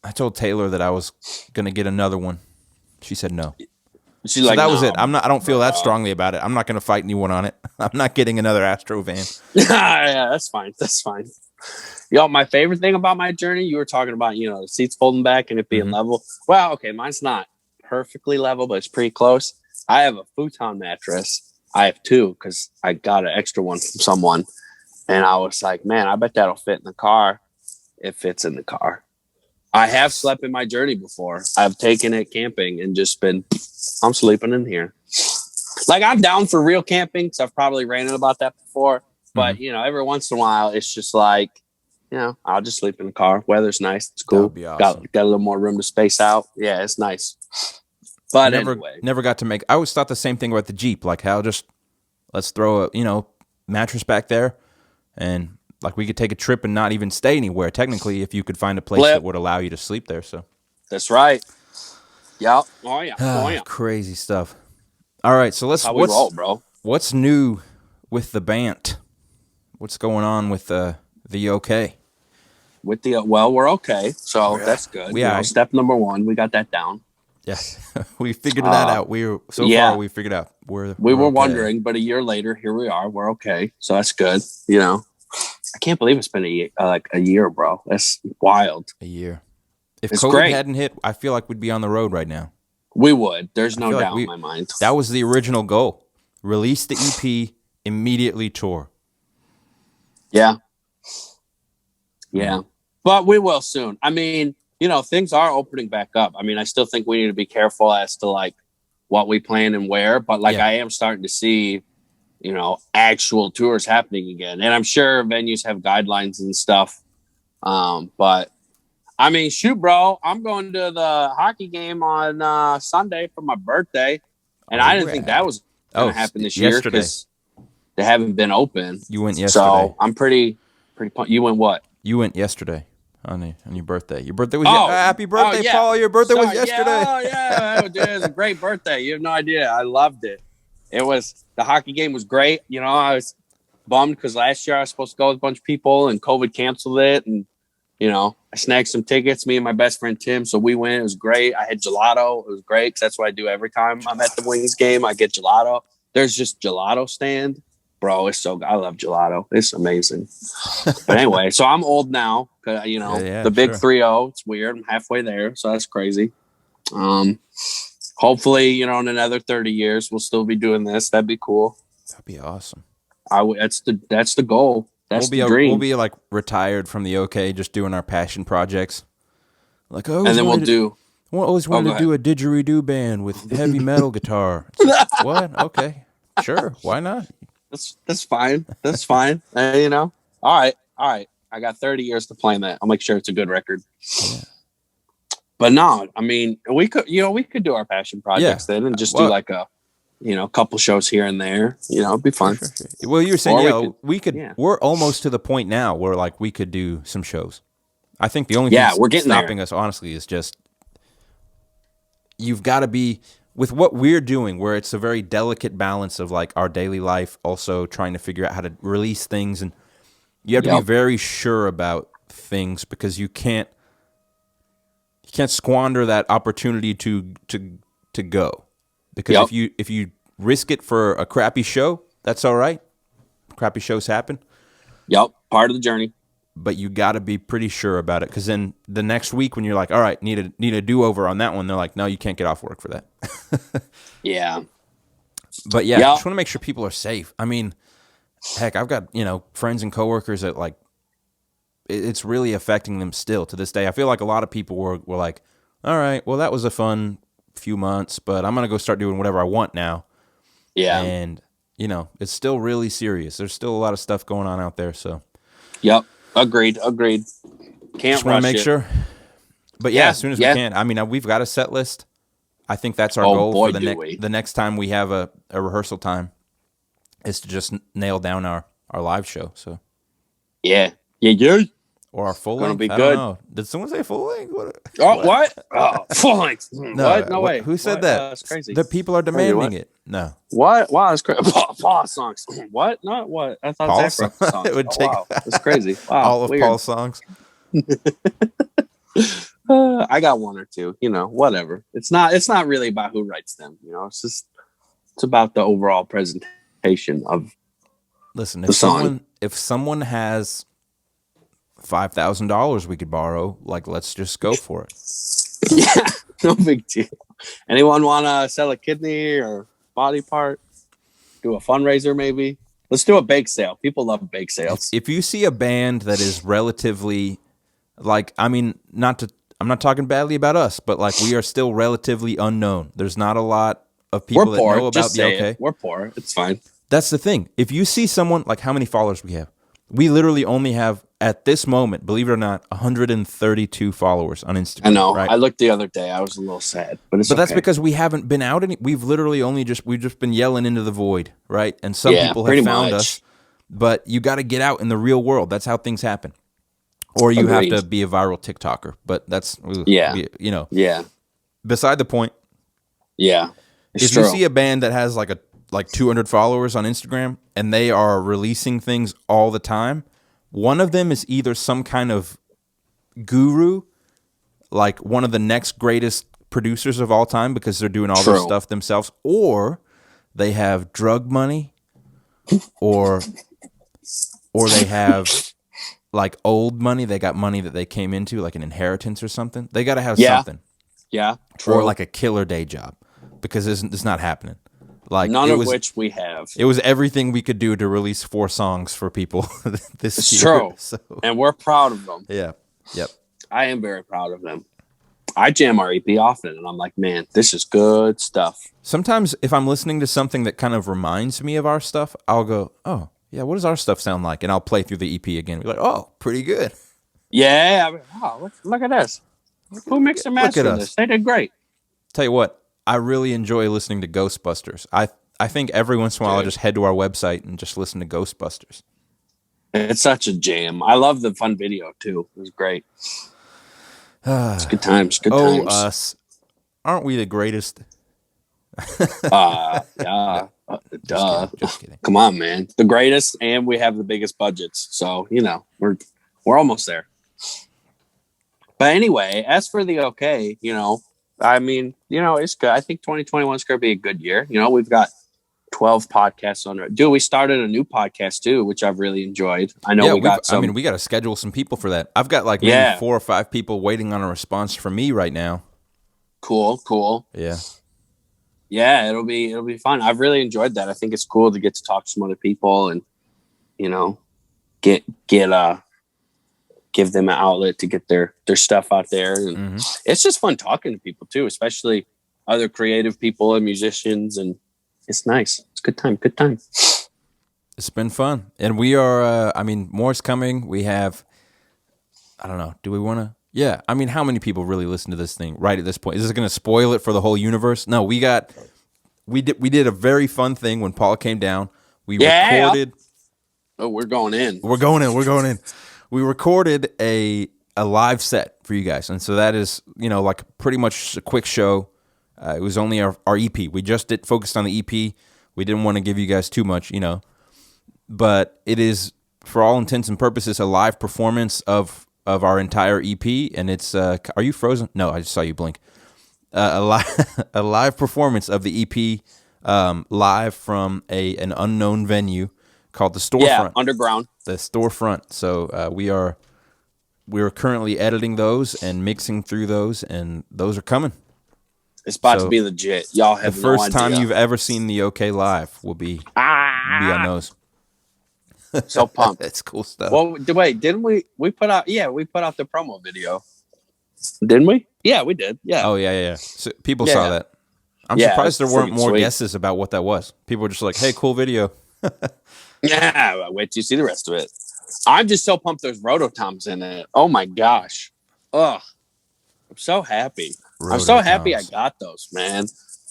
I told Taylor that I was going to get another one. She said no. She's like, that was it. I don't feel that strongly about it. I'm not going to fight anyone on it. I'm not getting another Astro van. Yeah, that's fine. That's fine. Yo, my favorite thing about my journey, you were talking about, the seats folding back and it being level. Well, okay, mine's not perfectly level, but it's pretty close. I have a futon mattress. I have two because I got an extra one from someone. And I was like, man, I bet that'll fit in the car. It fits in the car. I have slept in my journey before. I've taken it camping and just I'm sleeping in here. Like, I'm down for real camping, because I've probably ranted about that before. But, every once in a while, it's just like, I'll just sleep in the car. Weather's nice. It's cool. Awesome. Got a little more room to space out. Yeah, it's nice. But anyway. Never got to make... I always thought the same thing about the Jeep. Like, how let's throw a, mattress back there, and... like we could take a trip and not even stay anywhere, technically, if you could find a place that would allow you to sleep there. So that's right. Yeah. Oh yeah. Oh yeah. Crazy stuff. All right, so how we roll, bro. What's new with the band? What's going on with the OK? With we're okay, so that's good. Yeah. Step number 1, we got that down. Yes, we figured that out. Far we figured out we were okay. Wondering, but a year later, here we are. We're okay, so that's good. I can't believe it's been a year, bro. That's wild. A year. If COVID hadn't hit, I feel like we'd be on the road right now. We would. There's no doubt in my mind. That was the original goal. Release the EP, immediately tour. Yeah. Yeah. But we will soon. I mean, things are opening back up. I mean, I still think we need to be careful as to like what we plan and where, but I am starting to see actual tours happening again. And I'm sure venues have guidelines and stuff. But I mean, shoot, bro, I'm going to the hockey game on Sunday for my birthday. And I didn't think that was going to happen this year because they haven't been open. You went yesterday. So I'm pretty pumped. You went what? You went yesterday on your birthday. Your birthday was happy birthday, Paul. Your birthday was yesterday. Dude, it was a great birthday. You have no idea. I loved it. The hockey game was great. I was bummed because last year I was supposed to go with a bunch of people and COVID canceled it. And I snagged some tickets, me and my best friend Tim. So we went. It was great. I had gelato. It was great because that's what I do every time I'm at the Wings game. I get gelato. There's just gelato stand. Bro, it's so good. I love gelato. It's amazing. But anyway, so I'm old now. The big 3-0. It's weird. I'm halfway there. So that's crazy. Hopefully, in another 30 years, we'll still be doing this. That'd be cool. That'd be awesome. That's the goal. That's the dream. We'll be like retired from the OK, just doing our passion projects. Like, and then we'll do. I always wanted to do a didgeridoo band with heavy metal guitar. Like, what? Okay, sure. Why not? That's fine. That's fine. All right. I got 30 years to plan that. I'll make sure it's a good record. Yeah. But no, I mean, we could do our passion projects then and just do like a couple shows here and there. It'd be fun. Sure. Well, you were saying, we could. Yeah. We're almost to the point now where like we could do some shows. I think the only thing stopping us, honestly, is just you've got to be with what we're doing, where it's a very delicate balance of like our daily life, also trying to figure out how to release things, and you have to be very sure about things because you can't squander that opportunity to go. Because if you risk it for a crappy show, that's all right. Crappy shows happen. Yep, part of the journey. But you got to be pretty sure about it, because then the next week when you're like, all right, need a do-over on that one, they're like, no, you can't get off work for that. Yeah. But I just want to make sure people are safe. I mean, heck, I've got friends and coworkers that like it's really affecting them still to this day. I feel like a lot of people were like, all right, well, that was a fun few months, but I'm gonna go start doing whatever I want now. Yeah. And it's still really serious. There's still a lot of stuff going on out there. So yep, agreed. Can't just want to make sure. But as soon as we can. I mean, we've got a set list. I think that's our goal for the next time we have a rehearsal time is to just nail down our live show. So yeah. Or our full length. Be I good. don't know. Did someone say full length? What? Oh, full length. No, what? No way. Who said that? That's crazy. The people are demanding it. No. What? Wow, that's crazy. Paul songs. What? Not what? I thought Paul Zach wrote songs. It would take wow. That's crazy. Wow. all of weird. Paul's songs. I got one or two. Whatever. It's not really about who writes them. It's about the overall presentation of. Listen, the if someone has $5,000 we could borrow, like, let's just go for it. Yeah, no big deal. Anyone want to sell a kidney or body part? Do a fundraiser maybe? Let's do a bake sale. People love bake sales. If you see a band that is relatively, like, I mean, I'm not talking badly about us, but like we are still relatively unknown. There's not a lot of people that know about the OK. We're poor. It's fine. That's the thing. If you see someone, like how many followers we have, we literally only have, at this moment, believe it or not, 132 followers on Instagram. I know. Right? I looked the other day. I was a little sad, but that's because we haven't been out any. We've literally we've just been yelling into the void, right? And some people have found us, but you got to get out in the real world. That's how things happen. Or you have to be a viral TikToker, but that's Yeah. Beside the point. Yeah. If you see a band that has like 200 followers on Instagram and they are releasing things all the time, one of them is either some kind of guru, like one of the next greatest producers of all time because they're doing all this stuff themselves, or they have drug money, or they have like old money. They got money that they came into, like an inheritance or something. They got to have something. Yeah, true. Or like a killer day job, because it's not happening. Like none of which we have. It was everything we could do to release 4 songs for people this it's year. True. So. And we're proud of them. Yeah. Yep. I am very proud of them. I jam our EP often, and I'm like, man, this is good stuff. Sometimes if I'm listening to something that kind of reminds me of our stuff, I'll go, oh, yeah, what does our stuff sound like? And I'll play through the EP again. Be like, oh, pretty good. Yeah. I mean, wow, look at this. Who mixed and mastered this? They did great. Tell you what, I really enjoy listening to Ghostbusters. I think every once in a while I'll just head to our website and just listen to Ghostbusters. It's such a jam. I love the fun video, too. It was great. It's good times. Good times. Oh, us. Aren't we the greatest? Yeah. Duh. Just kidding. Come on, man. The greatest, and we have the biggest budgets. So, we're almost there. But anyway, as for the okay, I mean, it's good. I think 2021 is going to be a good year. We've got 12 podcasts on it. Dude, we started a new podcast too, which I've really enjoyed. I know we got some. I mean, we got to schedule some people for that. I've got like maybe 4 or 5 people waiting on a response from me right now. Cool. Yeah. Yeah, it'll be fun. I've really enjoyed that. I think it's cool to get to talk to some other people and, get give them an outlet to get their stuff out there. And it's just fun talking to people too, especially other creative people and musicians. And it's nice. It's a good time. It's been fun. And we are, more's coming. We have, I don't know. Do we want to? Yeah. I mean, how many people really listen to this thing right at this point? Is this going to spoil it for the whole universe? No, we did a very fun thing when Paul came down. We recorded. Oh, we're going in. We recorded a live set for you guys. And so that is, like pretty much a quick show. It was only our EP. We just focused on the EP. We didn't want to give you guys too much, but it is, for all intents and purposes, a live performance of our entire EP. And it's, are you frozen? No, I just saw you blink. A live performance of the EP, live from an unknown venue called the Storefront. Yeah, underground. The Storefront. So we are currently editing those and mixing through those, and those are coming. It's about to be legit. Y'all have the first time you've ever seen the OK live will be on those. So pumped. That's cool stuff. Well, wait, didn't we put out the promo video. Didn't we? Yeah, we did. Yeah. Oh, yeah. So people saw that. I'm surprised there weren't more guesses about what that was. People were just like, hey, cool video. Yeah, wait till you see the rest of it. I'm just so pumped there's Rototoms in it. Oh my gosh. Ugh. I'm so happy. I'm so happy I got those, man.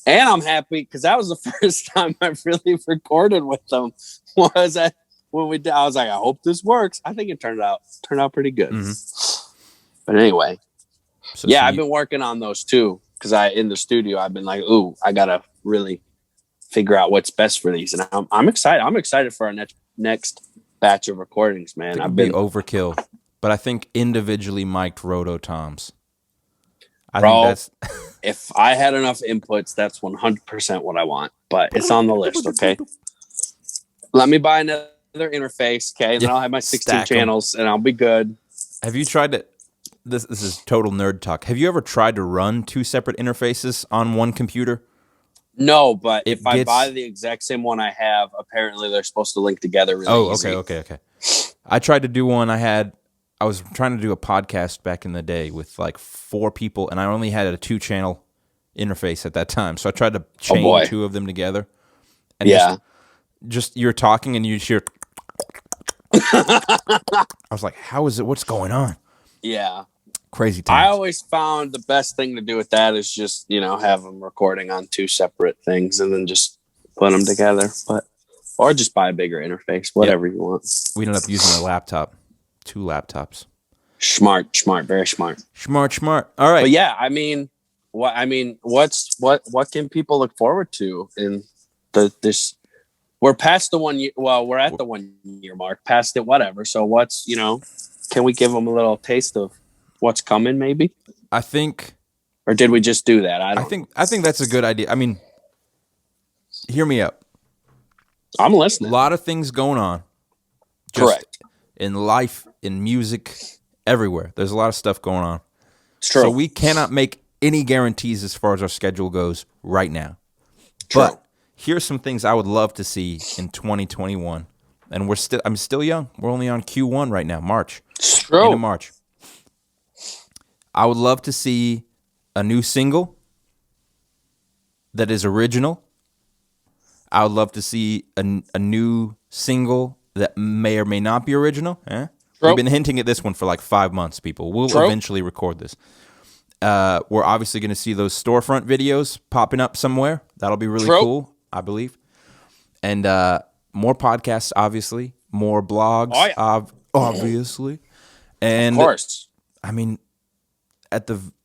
And I'm happy because that was the first time I really recorded with them. Was that when we did? I was like, I hope this works. I think it turned out pretty good. But anyway, I've been working on those too because in the studio I've been like, ooh, I gotta really figure out what's best for these, and I'm excited. I'm excited for our next batch of recordings, man. I've been overkill, but I think individually mic'd Rototoms. Bro, if I had enough inputs, that's 100% what I want. But it's on the list, okay? Let me buy another interface, okay? Then I'll have my 16 channels, and I'll be good. Have you tried to? This is total nerd talk. Have you ever tried to run 2 separate interfaces on one computer? No, but if I buy the exact same one I have, apparently they're supposed to link together really easy. Okay. I tried to do one. I was trying to do a podcast back in the day with like 4 people, and I only had a 2-channel interface at that time. So I tried to chain 2 of them together. And just you're talking and you hear. I was like, how is it? What's going on? Yeah. Crazy times. I always found the best thing to do with that is just, have them recording on 2 separate things and then just put them together. Or just buy a bigger interface, whatever you want. We ended up using a laptop. 2 laptops. Smart, very smart. Smart. All right. But yeah, what can people look forward to in this? We're past the 1 year. Well, we're at the 1 year mark, past it, whatever. So what's, can we give them a little taste of what's coming maybe? I think. Or did we just do that? I think that's a good idea. I mean, hear me out. I'm listening. A lot of things going on. Correct. In life, in music, everywhere. There's a lot of stuff going on. It's true. So we cannot make any guarantees as far as our schedule goes right now. True. But here's some things I would love to see in 2021. And I'm still young. We're only on Q1 right now, March. It's true. End of March. I would love to see a new single that is original. I would love to see a new single that may or may not be original. We've been hinting at this one for like 5 months, people. We'll eventually record this. We're obviously going to see those Storefront videos popping up somewhere. That'll be really cool, I believe. And more podcasts, obviously. More blogs, obviously. And, of course. I mean,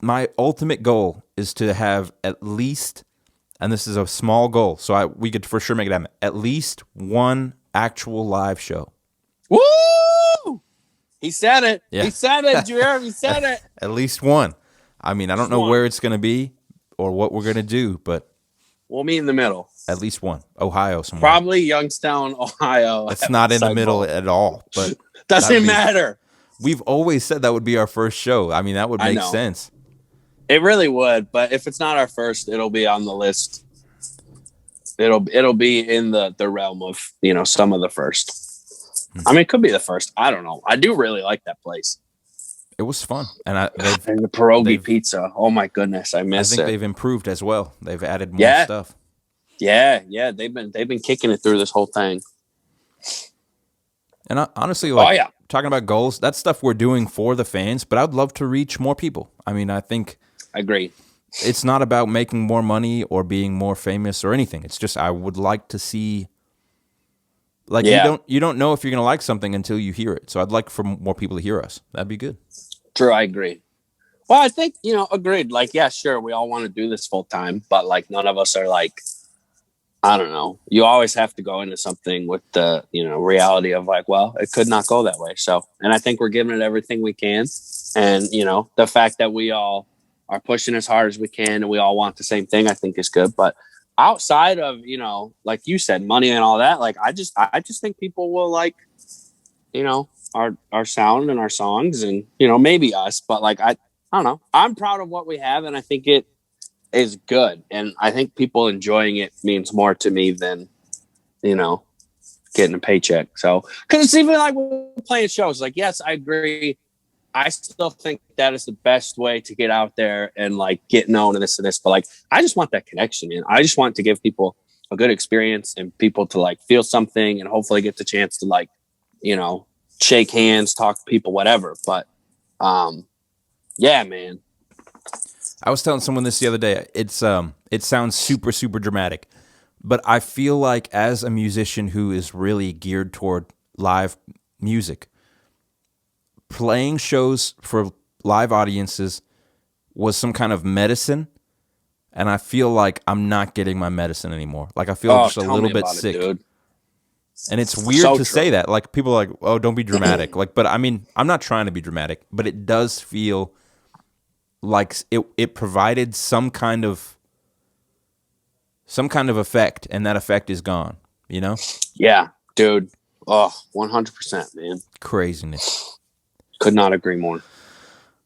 my ultimate goal is to have at least, and this is a small goal, so we could for sure make it happen, at least 1 actual live show. Woo! He said it. Yeah. He said it. Did you hear him? He said it. At least one. I mean, I don't know where it's going to be or what we're going to do, but we'll meet in the middle. At least one. Ohio somewhere. Probably Youngstown, Ohio. It's not in the middle at all, but doesn't matter. We've always said that would be our first show. I mean, that would make sense. It really would, but if it's not our first, it'll be on the list. It'll be in the realm of, some of the first. I mean, it could be the first. I don't know. I do really like that place. It was fun, and the pierogi pizza. Oh my goodness, I miss it. I think they've improved as well. They've added more stuff. Yeah. They've been kicking it through this whole thing. And honestly, talking about goals, that's stuff we're doing for the fans. But I'd love to reach more people. I mean, I agree. It's not about making more money or being more famous or anything. It's just I would like to see. You don't know if you're gonna like something until you hear it. So I'd like for more people to hear us. That'd be good. True, I agree. Well, I think, agreed. Sure, we all want to do this full time, but none of us are I don't know. You always have to go into something with the, reality of it could not go that way. So, and I think we're giving it everything we can. And, the fact that we all are pushing as hard as we can and we all want the same thing, I think is good. But outside of, like you said, money and all that, I just think people will our sound and our songs and, maybe us, but I don't know. I'm proud of what we have. And I think it is good. And I think people enjoying it means more to me than, getting a paycheck. So, cause it's even we're playing shows, yes, I agree. I still think that is the best way to get out there and get known and this and this. But I just want that connection, and I just want to give people a good experience and people to feel something and hopefully get the chance to shake hands, talk to people, whatever. But yeah, man. I was telling someone this the other day. It sounds super, super dramatic, but I feel like as a musician who is really geared toward live music, playing shows for live audiences was some kind of medicine, and I feel like I'm not getting my medicine anymore. I feel just a little bit sick. Dude. And it's weird to say that. People are oh, don't be dramatic. But I mean, I'm not trying to be dramatic, but it does feel like it provided some kind of effect, and that effect is gone, Yeah, dude. Oh, 100%, man. Craziness. Could not agree more.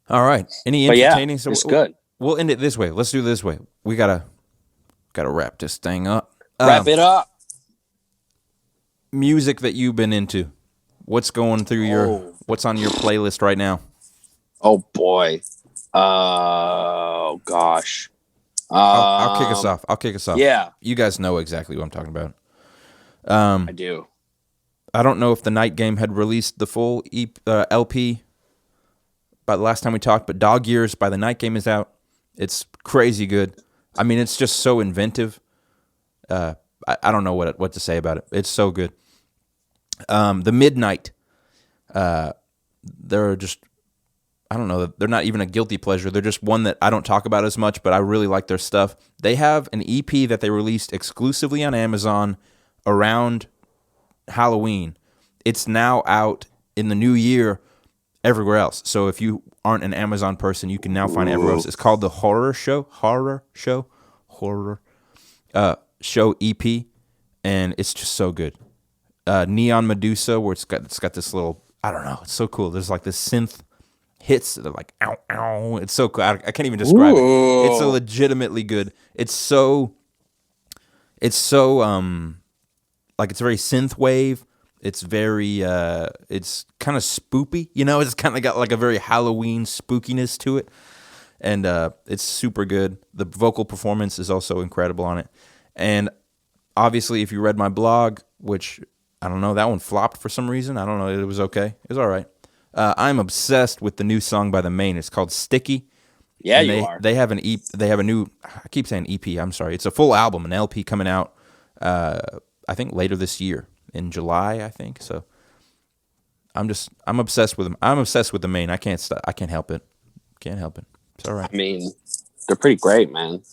All right. Any entertaining? Yeah, it's good. We'll end it this way. Let's do it this way. We gotta wrap this thing up. Wrap it up. Music that you've been into. What's going through what's on your playlist right now? Oh boy. Oh gosh. I'll kick us off. Yeah. You guys know exactly what I'm talking about. I do. I don't know if the Night Game had released the full LP by the last time we talked, but Dog Years by the Night Game is out. It's crazy good. I mean, it's just so inventive. I don't know what to say about it. It's so good. The Midnight, they're just, I don't know, they're not even a guilty pleasure. They're just one that I don't talk about as much, but I really like their stuff. They have an EP that they released exclusively on Amazon around Halloween. It's now out in the new year everywhere else. So if you aren't an Amazon person, you can now find it everywhere else. It's called the Horror Show EP, and it's just so good. Neon Medusa, where it's got this little, I don't know, it's so cool. There's this synth hits that are ow, ow. It's so cool. I can't even describe it. It's so legitimately good. It's so it's very synth wave. It's very it's kind of spoopy, it's kind of got a very Halloween spookiness to it. And it's super good. The vocal performance is also incredible on it. And obviously, if you read my blog, which I don't know, that one flopped for some reason. I don't know. It was okay. It was all right. I'm obsessed with the new song by The Maine. It's called Sticky. Yeah, you are. They have an EP. They have a new. I keep saying EP. I'm sorry. It's a full album, an LP coming out. I think later this year in July. I think so. I'm obsessed with them. I'm obsessed with The Maine. I can't stop. I can't help it. Can't help it. It's all right. I mean, they're pretty great, man.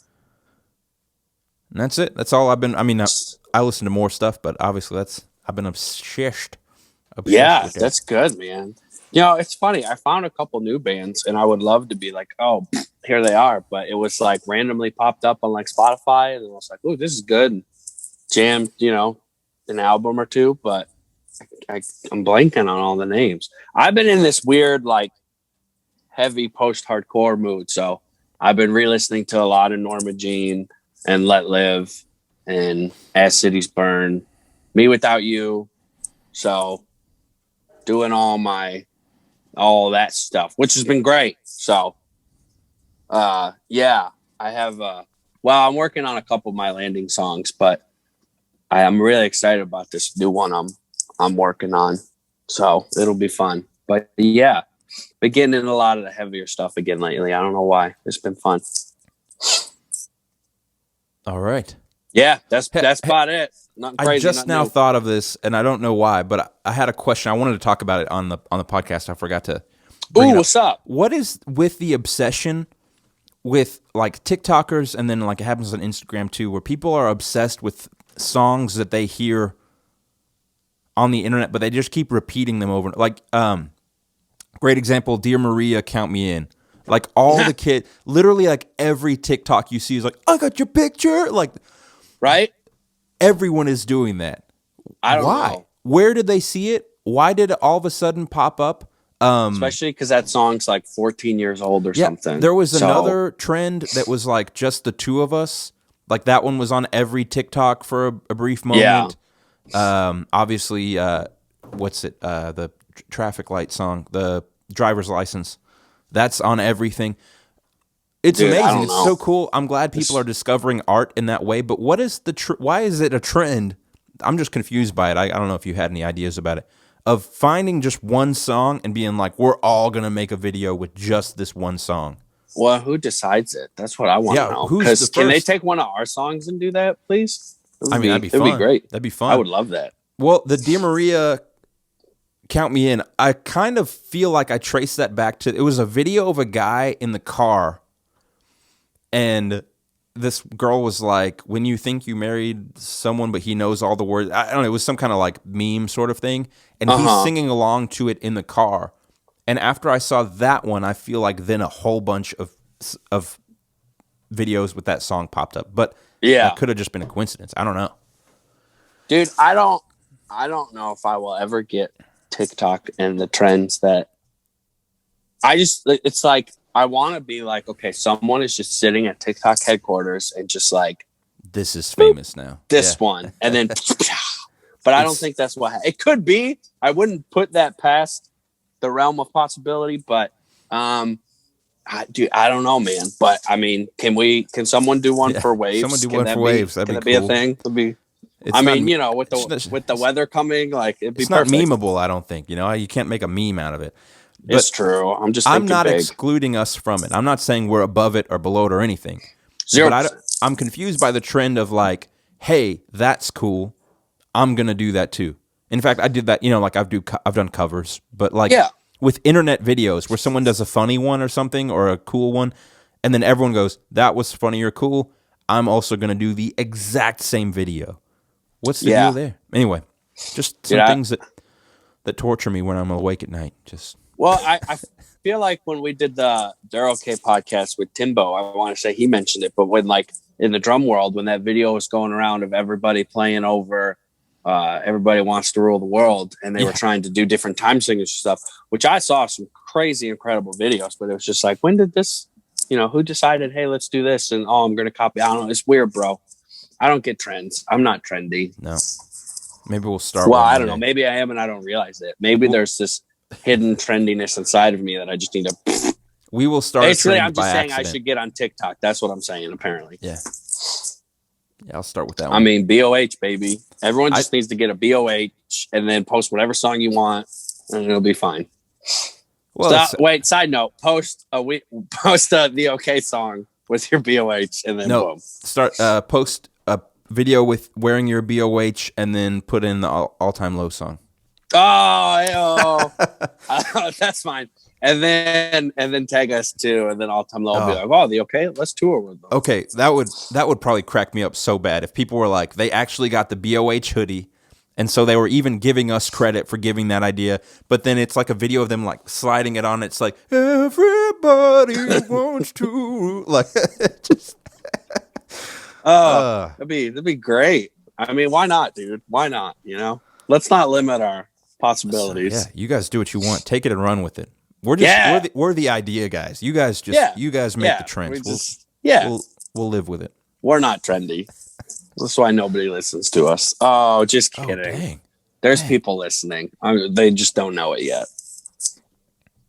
And that's it. That's all I've been. I mean, I listen to more stuff, but obviously I've been obsessed Yeah, that's good, man. You know, it's funny. I found a couple new bands, and I would love to be like, oh, here they are. But it was like randomly popped up on like Spotify, and I was like, oh, this is good. And jammed, you know, an album or two. But I'm blanking on all the names. I've been in this weird, like, heavy post-hardcore mood. So I've been re-listening to a lot of Norma Jean and Let Live and As Cities Burn, Me Without You. So doing all that stuff, which has been great. So, yeah, I have, I'm working on a couple of my Landing songs, but I am really excited about this new one I'm working on. So it'll be fun. But yeah, been getting into a lot of the heavier stuff again lately. I don't know why. It's been fun. All right. Yeah, that's about it. Nothing crazy, I just now thought of this, and I don't know why, but I had a question. I wanted to talk about it on the podcast. I forgot to. Ooh, what's up? What is with the obsession with like TikTokers, and then like it happens on Instagram too, where people are obsessed with songs that they hear on the internet, but they just keep repeating them over. Like, great example, Dear Maria, Count Me In. Like all the kids, literally like every TikTok you see is like, I got your picture. Like, right? Everyone is doing that. I don't know. Where did they see it? Why did it all of a sudden pop up? Especially because that song's like 14 years old or something. There was another trend that was like just the two of us. Like that one was on every TikTok for a brief moment. Yeah. Obviously, what's it? The traffic light song, the driver's license. That's on everything. It's amazing. It's so cool. I'm glad people are discovering art in that way. But what is why is it a trend? I'm just confused by it. I don't know if you had any ideas about it. Of finding just one song and being like, we're all going to make a video with just this one song. Well, who decides it? That's what I want to know. Because can they take one of our songs and do that, please? That'd be fun. That'd be great. That'd be fun. I would love that. Well, the Dear Maria, Count Me In, I kind of feel like I traced that back to, it was a video of a guy in the car, and this girl was like, when you think you married someone, but he knows all the words. I don't know. It was some kind of like meme sort of thing. And he's singing along to it in the car. And after I saw that one, I feel like then a whole bunch of videos with that song popped up. But yeah, it could have just been a coincidence. I don't know. Dude, I don't know if I will ever get TikTok and the trends that it's like, I want to be like, okay, someone is just sitting at TikTok headquarters and just like, this is famous now. This one. And then, but I don't think that's what it could be. I wouldn't put that past the realm of possibility, but, I don't know, man. But I mean, can someone do one for waves? Someone do one for waves. That'd be cool. Be a thing? It'd be, you know, with the weather coming, like it'd be perfect. Not memeable, I don't think. You know, you can't make a meme out of it. But it's true. I'm not excluding us from it. I'm not saying we're above it or below it or anything. 0%. But I'm confused by the trend of like, hey, that's cool. I'm gonna do that too. In fact, I did that. You know, like I've done covers, but like with internet videos where someone does a funny one or something or a cool one, and then everyone goes, "That was funny or cool." I'm also gonna do the exact same video. What's the deal there? Anyway, just some things that torture me when I'm awake at night. Well, I feel like when we did the They're Okay podcast with Timbo, I want to say he mentioned it, but when like in the drum world, when that video was going around of everybody playing over Everybody Wants to Rule the World, and they were trying to do different time signatures stuff, which I saw some crazy, incredible videos, but it was just like, when did this, who decided, hey, let's do this? And I'm going to copy. I don't know. It's weird, bro. I don't get trends. I'm not trendy. No. Maybe we'll start. Well, I don't know. Maybe I am and I don't realize it. Maybe there's this hidden trendiness inside of me that I just need to. We will start. Basically, I'm just saying accident. I should get on TikTok. That's what I'm saying, apparently. Yeah. Yeah, I'll start with that one. I mean, BOH, baby. Everyone just needs to get a BOH and then post whatever song you want, and it'll be fine. Well, wait. Side note: post the OK song with your BOH, and then boom. Post a video with wearing your BOH, and then put in the all-time low song. Oh, that's fine. And then tag us too, and then all-time low will be like, "Oh, the OK, let's tour with them." Okay, that would probably crack me up so bad if people were like, they actually got the BOH hoodie And so they were even giving us credit for giving that idea. But then it's like a video of them like sliding it on. It's like, everybody wants to. Like, just. That'd be great. I mean, why not, dude? Why not? Let's not limit our possibilities. So, you guys do what you want. Take it and run with it. We're just we're the idea guys. You guys make the trends. We'll live with it. We're not trendy. That's why nobody listens to us. Oh, just kidding. Dang. There's people listening. They just don't know it yet.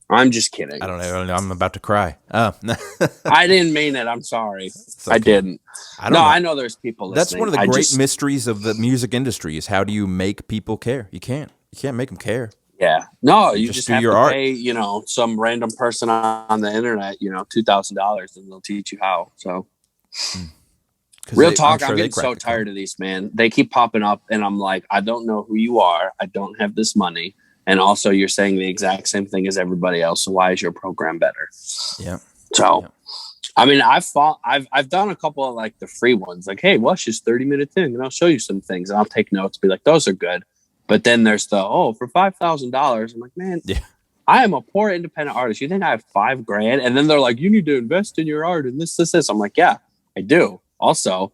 I'm just kidding. I don't know. I'm about to cry. I didn't mean it. I'm sorry. Okay. I didn't. I know there's people listening. That's one of the great mysteries of the music industry is how do you make people care? You can't make them care. Yeah. No, you just have your to art. pay, some random person on the internet, $2,000 and they'll teach you how. So real talk, I'm getting so tired of these, man. They keep popping up and I'm like, I don't know who you are. I don't have this money. And also you're saying the exact same thing as everybody else. So why is your program better? Yeah. So, I mean, I've done a couple of like the free ones, like, hey, watch this 30-minute thing and I'll show you some things and I'll take notes, be like, those are good. But then there's for $5,000. I'm like, man, I am a poor independent artist. You think I have $5,000? And then they're like, you need to invest in your art and this. I'm like, yeah, I do. Also,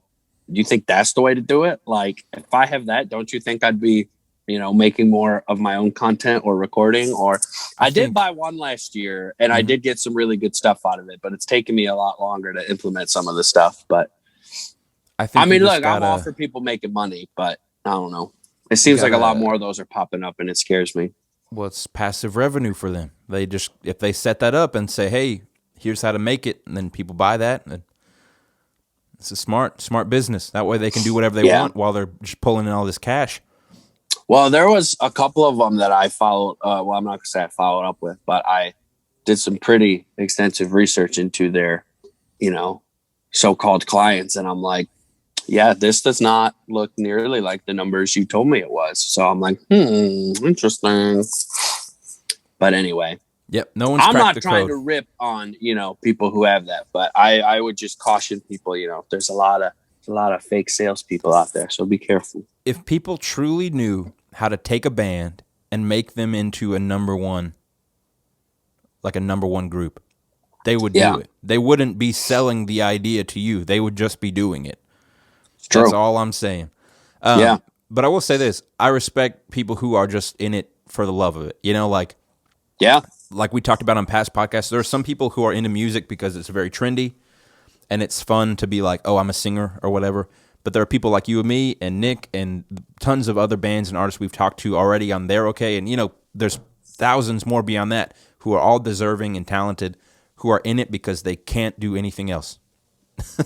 do you think that's the way to do it? Like, if I have that, don't you think I'd be, making more of my own content or recording? Or I did buy one last year and I did get some really good stuff out of it, but it's taken me a lot longer to implement some of the stuff. But I mean, look, I'm all for people making money, but I don't know. It seems like a lot more of those are popping up and it scares me. Well, it's passive revenue for them. They just, if they set that up and say, hey, here's how to make it, and then people buy that, and it's a smart business. That way they can do whatever they want while they're just pulling in all this cash. Well, there was a couple of them that I followed. Well, I'm not going to say I followed up with, but I did some pretty extensive research into their, so-called clients. And I'm like, yeah, this does not look nearly like the numbers you told me it was. So I'm like, interesting. But anyway. Yep. No one's I'm cracked not the trying code. to rip on, people who have that, but I would just caution people, there's a lot of fake salespeople out there. So be careful. If people truly knew how to take a band and make them into a number one group, they would do it. They wouldn't be selling the idea to you. They would just be doing it. True. That's all I'm saying. But I will say this. I respect people who are just in it for the love of it. Like we talked about on past podcasts, there are some people who are into music because it's very trendy and it's fun to be like, oh, I'm a singer or whatever. But there are people like you and me and Nick and tons of other bands and artists we've talked to already on They're Okay. And, there's thousands more beyond that who are all deserving and talented, who are in it because they can't do anything else.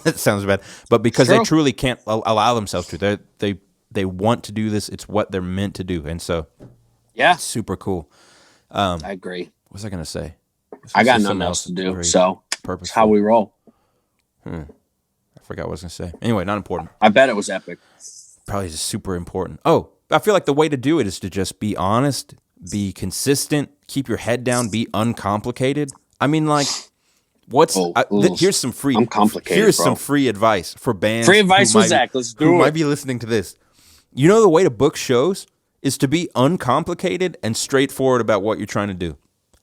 That sounds bad. But because they truly can't allow themselves to. They want to do this. It's what they're meant to do. And so, it's super cool. I agree. What was I going to say? I got nothing else to do. So that's how we roll. I forgot what I was going to say. Anyway, not important. I bet it was epic. Probably just super important. Oh, I feel like the way to do it is to just be honest, be consistent, keep your head down, be uncomplicated. I mean, like, here's some free. I'm complicated. Here's bro. some free advice for bands. Free advice for Zach. Let's do it. Who might be listening to this? The way to book shows is to be uncomplicated and straightforward about what you're trying to do.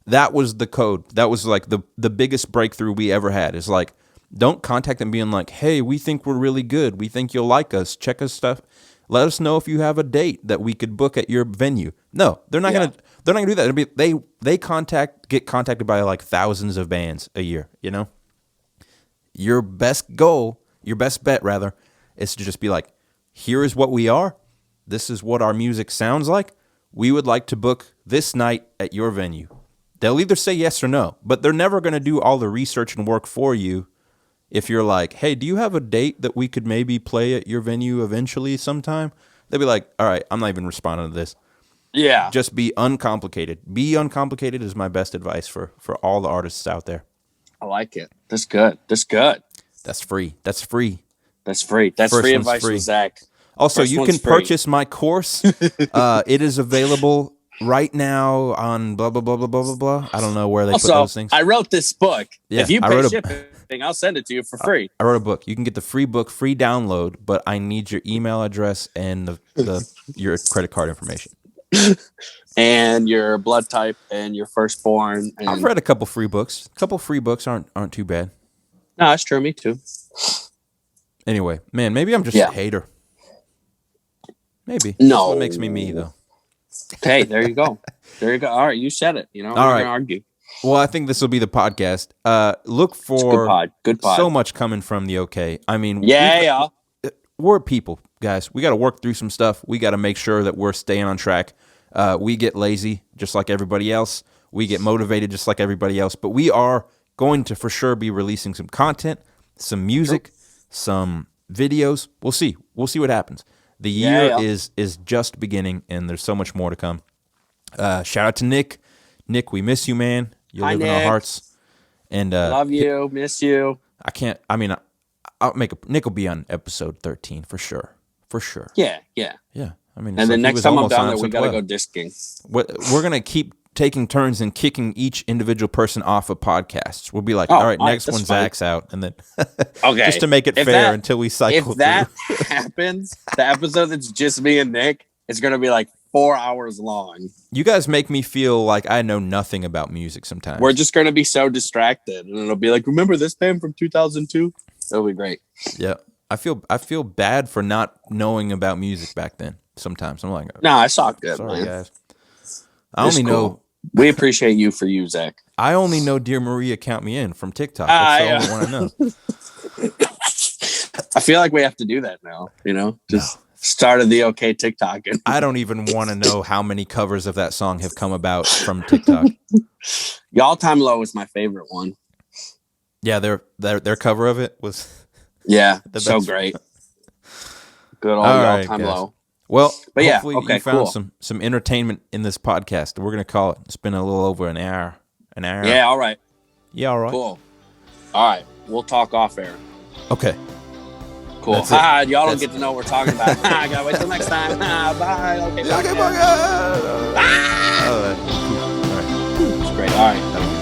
That was the code. That was like the biggest breakthrough we ever had. Is like, don't contact them being like, hey, we think we're really good. We think you'll like us. Check us stuff. Let us know if you have a date that we could book at your venue. No, they're not gonna. They're not gonna do that. They get contacted by like thousands of bands a year. Your best goal, your best bet rather, is to just be like, here is what we are. This is what our music sounds like. We would like to book this night at your venue. They'll either say yes or no, but they're never going to do all the research and work for you. If you're like, hey, do you have a date that we could maybe play at your venue eventually sometime? They'll be like, all right, I'm not even responding to this. Yeah. Just be uncomplicated. Be uncomplicated is my best advice for all the artists out there. I like it. That's good. That's good. That's free. That's free. That's free. That's First free one's advice free. from Zach. Also, First you one's can purchase my course. It is available right now on blah blah blah blah blah blah blah. I don't know where they put those things. I wrote this book. Yeah, if you pay shipping, I'll send it to you for free. I wrote a book. You can get the free book, free download, but I need your email address and your credit card information. And your blood type and your firstborn. And... I've read a couple free books. A couple free books aren't too bad. No, that's true. Me too. Anyway, man, maybe I'm just a hater. Maybe. No. That's what makes me me, though. Hey, there you go. There you go. All right, you said it. I'm not going to argue. Well, I think this will be the podcast. Look for good pod. So much coming from the OK. I mean, we're people, guys. We got to work through some stuff. We got to make sure that we're staying on track. We get lazy just like everybody else. We get motivated just like everybody else. But we are going to for sure be releasing some content, some music, some videos. We'll see. We'll see what happens. The year is just beginning, and there's so much more to come. Shout out to Nick. Nick, we miss you, man. You live in our hearts. And love you, miss you. I'll make Nick will be on episode 13 for sure. For sure. Yeah. I mean, and then next time I'm down there, we gotta go disking. We're gonna keep taking turns and kicking each individual person off of podcasts. We'll be like, all right, next one, Zach's out, and then just to make it fair until we cycle. If that happens, the episode that's just me and Nick is gonna be like 4 hours long. You guys make me feel like I know nothing about music sometimes. We're just gonna be so distracted, and it'll be like, remember this band from 2002? It'll be great. Yeah, I feel bad for not knowing about music back then. Sometimes I'm like, no, I saw good. Sorry, man. Guys. I only know. We appreciate you for you, Zach. I only know Dear Maria, Count Me In from TikTok. That's the only one I know. I feel like we have to do that now. Just started the OK TikTok. I don't even want to know how many covers of that song have come about from TikTok. Y'all Time Low is my favorite one. Yeah, their cover of it was so great. Good old Y'all Time Low. Well, but hopefully you found some entertainment in this podcast. We're going to call it. It's been a little over an hour. Yeah, all right. Yeah, all right. Cool. All right. We'll talk off air. Okay. Cool. Y'all don't get to know what we're talking about. I got to wait till next time. Bye. Okay, bye. All right. It's great. All right.